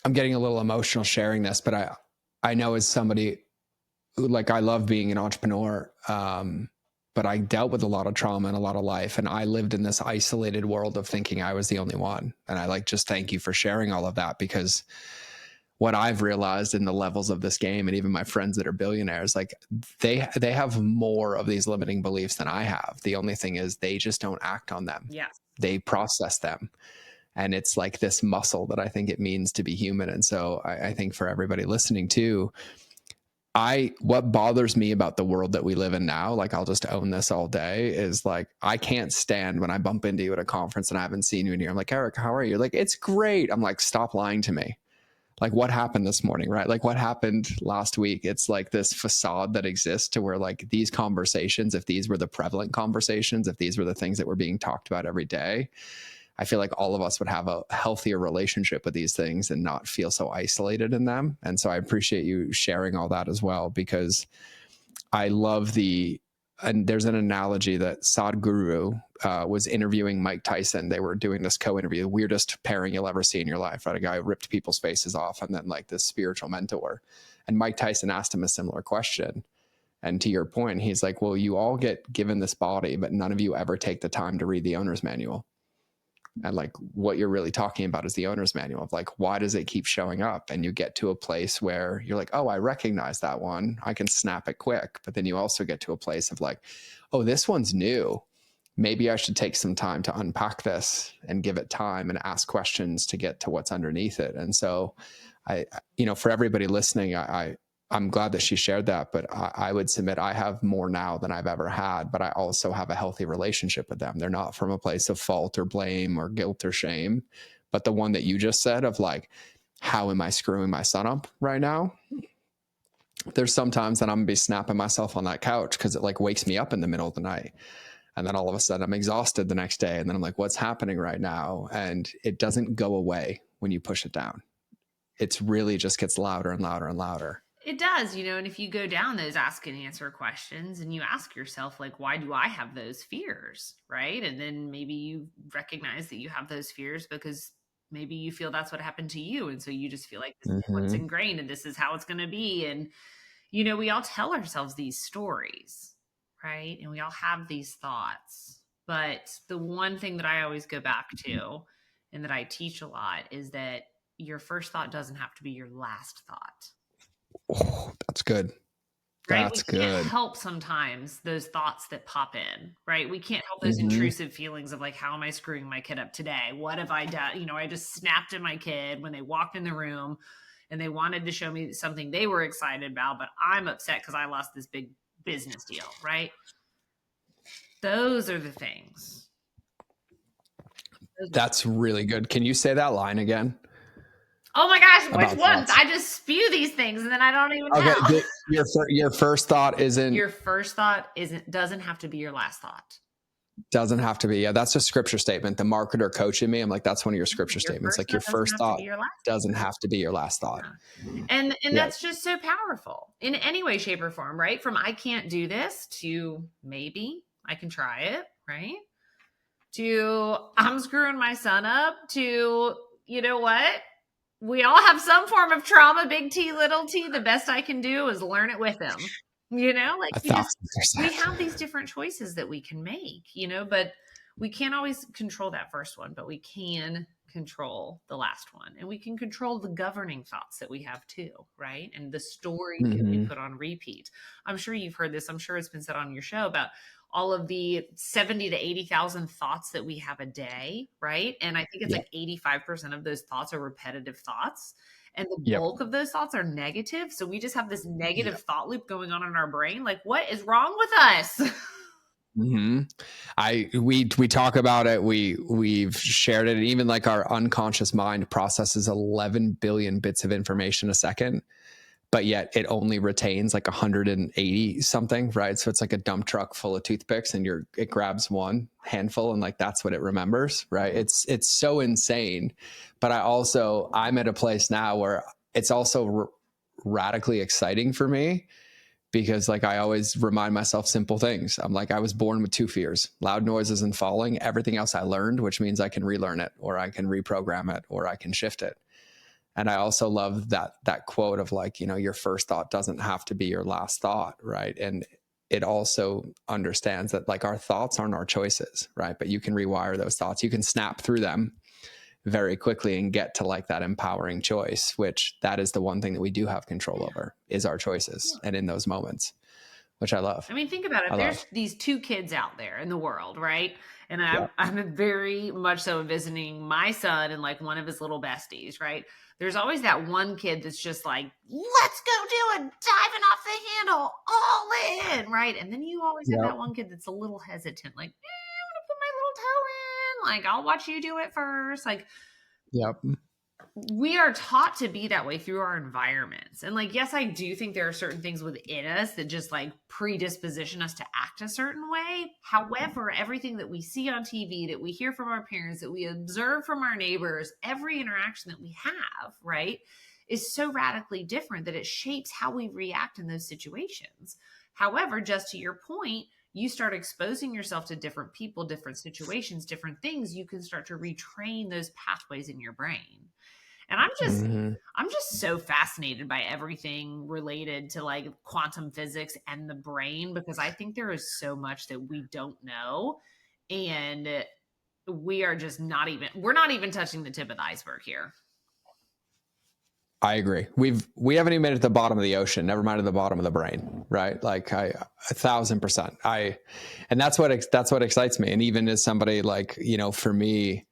I'm getting a little emotional sharing this, but I know as somebody who, like, I love being an entrepreneur, but I dealt with a lot of trauma and a lot of life. And I lived in this isolated world of thinking I was the only one. And I like, just thank you for sharing all of that, because what I've realized in the levels of this game, and even my friends that are billionaires, like they have more of these limiting beliefs than I have. The only thing is they just don't act on them. Yes. They process them. And it's like this muscle that I think it means to be human. And so I think for everybody listening too, what bothers me about the world that we live in now, like I'll just own this all day, is like, I can't stand when I bump into you at a conference and I haven't seen you in here. I'm like, Erica, how are you? Like, it's great. I'm like, stop lying to me. Like, what happened this morning, right? Like, what happened last week? It's like this facade that exists to where like these conversations, if these were the prevalent conversations, if these were the things that were being talked about every day, I feel like all of us would have a healthier relationship with these things and not feel so isolated in them. And so I appreciate you sharing all that as well, because I love and there's an analogy that Sadhguru was interviewing Mike Tyson. They were doing this co-interview, the weirdest pairing you'll ever see in your life, right? A guy who ripped people's faces off and then like this spiritual mentor. And Mike Tyson asked him a similar question. And to your point, he's like, well, you all get given this body, but none of you ever take the time to read the owner's manual. And like what you're really talking about is the owner's manual of like, why does it keep showing up? And you get to a place where you're like, oh, I recognize that one. I can snap it quick. But then you also get to a place of like, oh, this one's new. Maybe I should take some time to unpack this and give it time and ask questions to get to what's underneath it. And so for everybody listening, I'm glad that she shared that, but I would submit I have more now than I've ever had, but I also have a healthy relationship with them. They're not from a place of fault or blame or guilt or shame, but the one that you just said of like, how am I screwing my son up right now? There's sometimes that I'm gonna be snapping myself on that couch because it like wakes me up in the middle of the night. And then all of a sudden I'm exhausted the next day. And then I'm like, what's happening right now? And it doesn't go away when you push it down. It's really just gets louder and louder and louder. It does, and if you go down those ask and answer questions and you ask yourself, like, why do I have those fears, right? And then maybe you recognize that you have those fears because maybe you feel that's what happened to you. And so you just feel like this is what's ingrained and this is how it's going to be. And, we all tell ourselves these stories, right? And we all have these thoughts. But the one thing that I always go back to and that I teach a lot is that your first thought doesn't have to be your last thought. Oh, that's good. Right? That's we can't good. help sometimes those thoughts that pop in, right? We can't help those intrusive feelings of like, how am I screwing my kid up today? What have I done? I just snapped at my kid when they walked in the room and they wanted to show me something they were excited about, but I'm upset because I lost this big business deal, right? Those are the things. That's really good. Can you say that line again? Oh my gosh, which ones? I just spew these things and then I don't even know. Okay, your first thought isn't... Your first thought doesn't have to be your last thought. Doesn't have to be. Yeah, that's a scripture statement. The marketer coach in me, I'm like, that's one of your scripture statements. Like your first thought doesn't have to be your last thought. Yeah. And that's just so powerful in any way, shape, or form, right? From I can't do this to maybe I can try it, right? To I'm screwing my son up to, you know what? We all have some form of trauma, big T, little t. The best I can do is learn it with him. We have these different choices that we can make, but we can't always control that first one, but we can control the last one. And we can control the governing thoughts that we have too, right? And the story that we put on repeat. I'm sure you've heard this. I'm sure it's been said on your show about all of the 70 to 80,000 thoughts that we have a day, right? And I think it's like 85% of those thoughts are repetitive thoughts. And the bulk of those thoughts are negative. So we just have this negative thought loop going on in our brain. Like, what is wrong with us? We talk about it. We've shared it. And even like our unconscious mind processes 11 billion bits of information a second, but yet it only retains like 180 something, right? So it's like a dump truck full of toothpicks and it grabs one handful and like, that's what it remembers, right? It's so insane. But I'm at a place now where it's also radically exciting for me because like, I always remind myself simple things. I'm like, I was born with two fears, loud noises and falling. Everything else I learned, which means I can relearn it or I can reprogram it or I can shift it. And I also love that quote of like, your first thought doesn't have to be your last thought, right? And it also understands that like our thoughts aren't our choices, right? But you can rewire those thoughts. You can snap through them very quickly and get to like that empowering choice, which that is the one thing that we do have control over is our choices. And in those moments, which I love. I mean, think about it. I There's love. these two kids out there in the world, right? And Yeah. I'm very much so visiting my son and like one of his little besties, right? There's always that one kid that's just like, let's go do it, diving off the handle, all in, right? And then you always have Yep. that one kid that's a little hesitant, like, I want to put my little toe in. Like, I'll watch you do it first. Like, Yep. we are taught to be that way through our environments. And like, yes, I do think there are certain things within us that just like predisposition us to act a certain way. However, everything that we see on TV, that we hear from our parents, that we observe from our neighbors, every interaction that we have, right, is so radically different that it shapes how we react in those situations. However, just to your point, you start exposing yourself to different people, different situations, different things, you can start to retrain those pathways in your brain. And I'm just so fascinated by everything related to like quantum physics and the brain, because I think there is so much that we don't know. And we're not even touching the tip of the iceberg here. I agree. We haven't even made it to the bottom of the ocean, never mind at the bottom of the brain, right? Like 1,000%. And that's what excites me. And even as somebody like, you know, for me,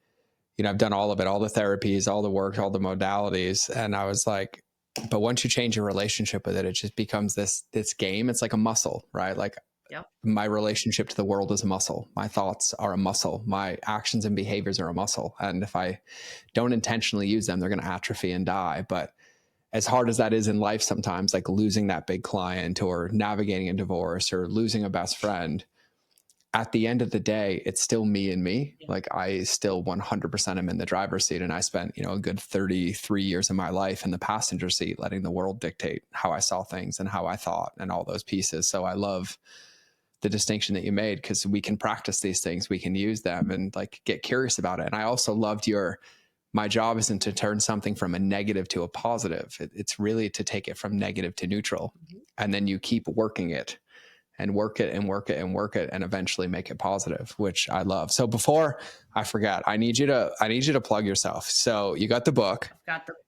you know, I've done all of it, all the therapies, all the work, all the modalities. And I was like, but once you change your relationship with it, it just becomes this game. It's like a muscle, right? Like Yep. My relationship to the world is a muscle. My thoughts are a muscle. My actions and behaviors are a muscle. And if I don't intentionally use them, they're going to atrophy and die. But as hard as that is in life, sometimes like losing that big client or navigating a divorce or losing a best friend, at the end of the day, it's still me and me. Yeah. Like I still 100% am in the driver's seat. And I spent, you know, a good 33 years of my life in the passenger seat, letting the world dictate how I saw things and how I thought and all those pieces. So I love the distinction that you made, because we can practice these things, we can use them and like get curious about it. And I also loved my job isn't to turn something from a negative to a positive. It's really to take it from negative to neutral. Mm-hmm. And then you keep working it and work it and work it and work it and eventually make it positive, which I love. So before I forget, I need you to plug yourself. So you got the book,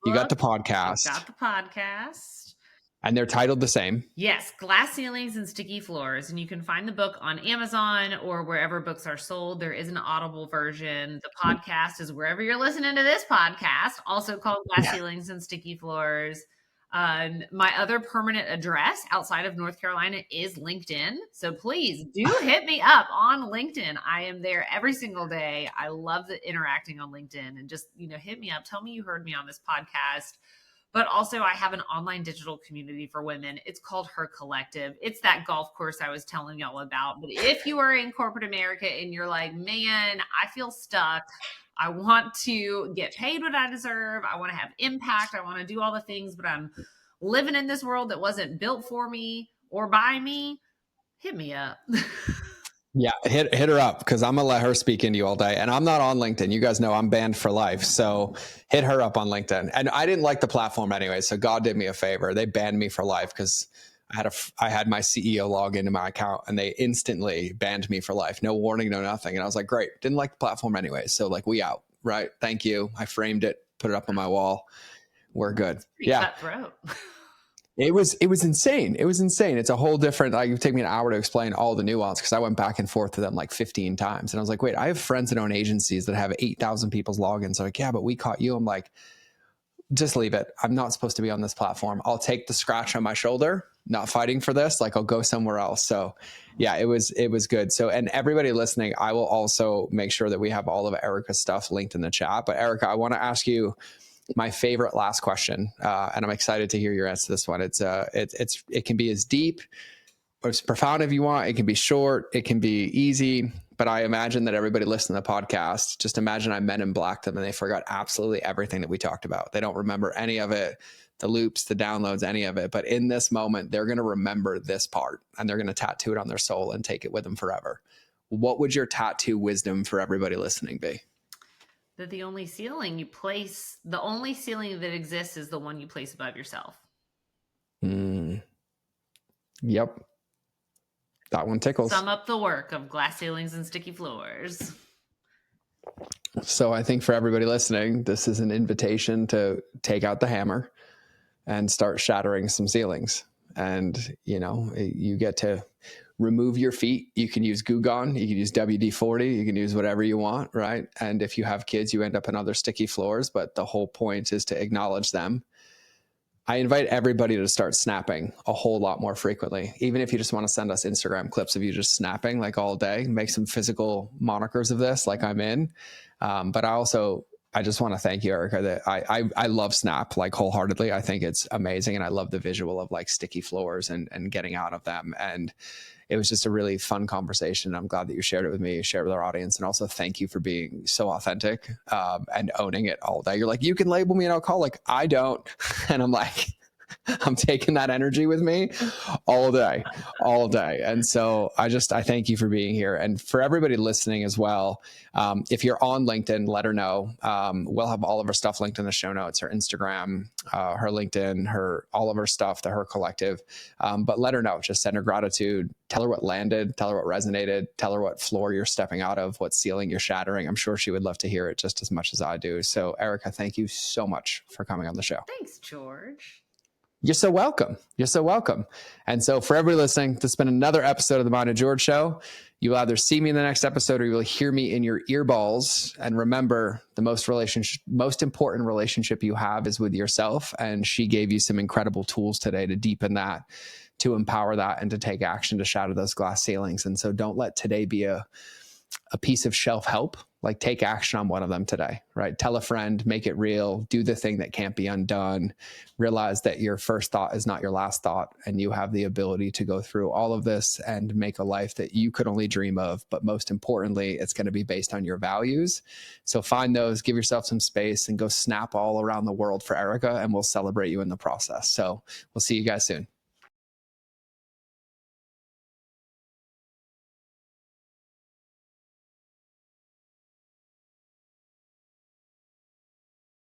you got the podcast, I've got the podcast. And they're titled the same. Yes, Glass Ceilings and Sticky Floors. And you can find the book on Amazon or wherever books are sold. There is an Audible version. The podcast is wherever you're listening to this podcast, also called Glass Ceilings and Sticky Floors. My other permanent address outside of North Carolina is LinkedIn. So please do hit me up on LinkedIn. I am there every single day. I love the interacting on LinkedIn, and just, hit me up. Tell me you heard me on this podcast. But also I have an online digital community for women. It's called Her Collective. It's that golf course I was telling y'all about. But if you are in corporate America and you're like, man, I feel stuck, I want to get paid what I deserve, I want to have impact, I want to do all the things, but I'm living in this world that wasn't built for me or by me, hit me up. Yeah, hit her up, because I'm going to let her speak into you all day. And I'm not on LinkedIn. You guys know I'm banned for life. So hit her up on LinkedIn. And I didn't like the platform anyway, so God did me a favor. They banned me for life because I had my CEO log into my account and they instantly banned me for life. No warning, no nothing. And I was like, great. Didn't like the platform anyway. So like, we out, right? Thank you. I framed it, put it up on my wall. We're good. Yeah. Cutthroat. It was insane. It was insane. It's a whole different, like, it would take me an hour to explain all the nuance, because I went back and forth to them like 15 times. And I was like, wait, I have friends that own agencies that have 8,000 people's logins. They're like, yeah, but we caught you. I'm like, just leave it. I'm not supposed to be on this platform. I'll take the scratch on my shoulder, not fighting for this. Like, I'll go somewhere else. So yeah, it was good. So, and everybody listening, I will also make sure that we have all of Erica's stuff linked in the chat. But Erica, I want to ask you my favorite last question, and I'm excited to hear your answer to this one. It can be as deep or as profound if you want. It can be short. It can be easy. But I imagine that everybody listening to the podcast, just imagine I Men in Black them and they forgot absolutely everything that we talked about. They don't remember any of it, the loops, the downloads, any of it. But in this moment, they're going to remember this part and they're going to tattoo it on their soul and take it with them forever. What would your tattoo wisdom for everybody listening be? That the only ceiling that exists is the one you place above yourself. Yep. That one tickles. Sum up the work of Glass Ceilings and Sticky Floors. So I think for everybody listening, this is an invitation to take out the hammer and start shattering some ceilings. And, you know, you get to remove your feet. You can use Goo Gone, you can use WD-40, you can use whatever you want, right? And if you have kids, you end up in other sticky floors, but the whole point is to acknowledge them. I invite everybody to start snapping a whole lot more frequently. Even if you just want to send us Instagram clips of you just snapping like all day, make some physical monikers of this, like I'm in. But I just want to thank you, Erica, that I love Snap like wholeheartedly. I think it's amazing. And I love the visual of like sticky floors and getting out of them. And it was just a really fun conversation. I'm glad that you shared it with me, shared it with our audience. And also thank you for being so authentic and owning it all day. You're like, you can label me an alcoholic. I don't. And I'm like, I'm taking that energy with me all day, all day. And so I thank you for being here. And for everybody listening as well, if you're on LinkedIn, let her know. We'll have all of her stuff linked in the show notes, her Instagram, her LinkedIn, all of her stuff, Her Collective. But let her know, just send her gratitude, tell her what landed, tell her what resonated, tell her what floor you're stepping out of, what ceiling you're shattering. I'm sure she would love to hear it just as much as I do. So Erica, thank you so much for coming on the show. Thanks, George. You're so welcome. You're so welcome. And so for everybody listening, this has been another episode of the Mind of George Show. You will either see me in the next episode or you will hear me in your earballs. And remember, the most important relationship you have is with yourself. And she gave you some incredible tools today to deepen that, to empower that, and to take action to shatter those glass ceilings. And so don't let today be a piece of shelf help. Like, take action on one of them today, right? Tell a friend, make it real, do the thing that can't be undone. Realize that your first thought is not your last thought, and you have the ability to go through all of this and make a life that you could only dream of. But most importantly, it's going to be based on your values. So find those, give yourself some space, and go snap all around the world for Erica, and we'll celebrate you in the process. So we'll see you guys soon.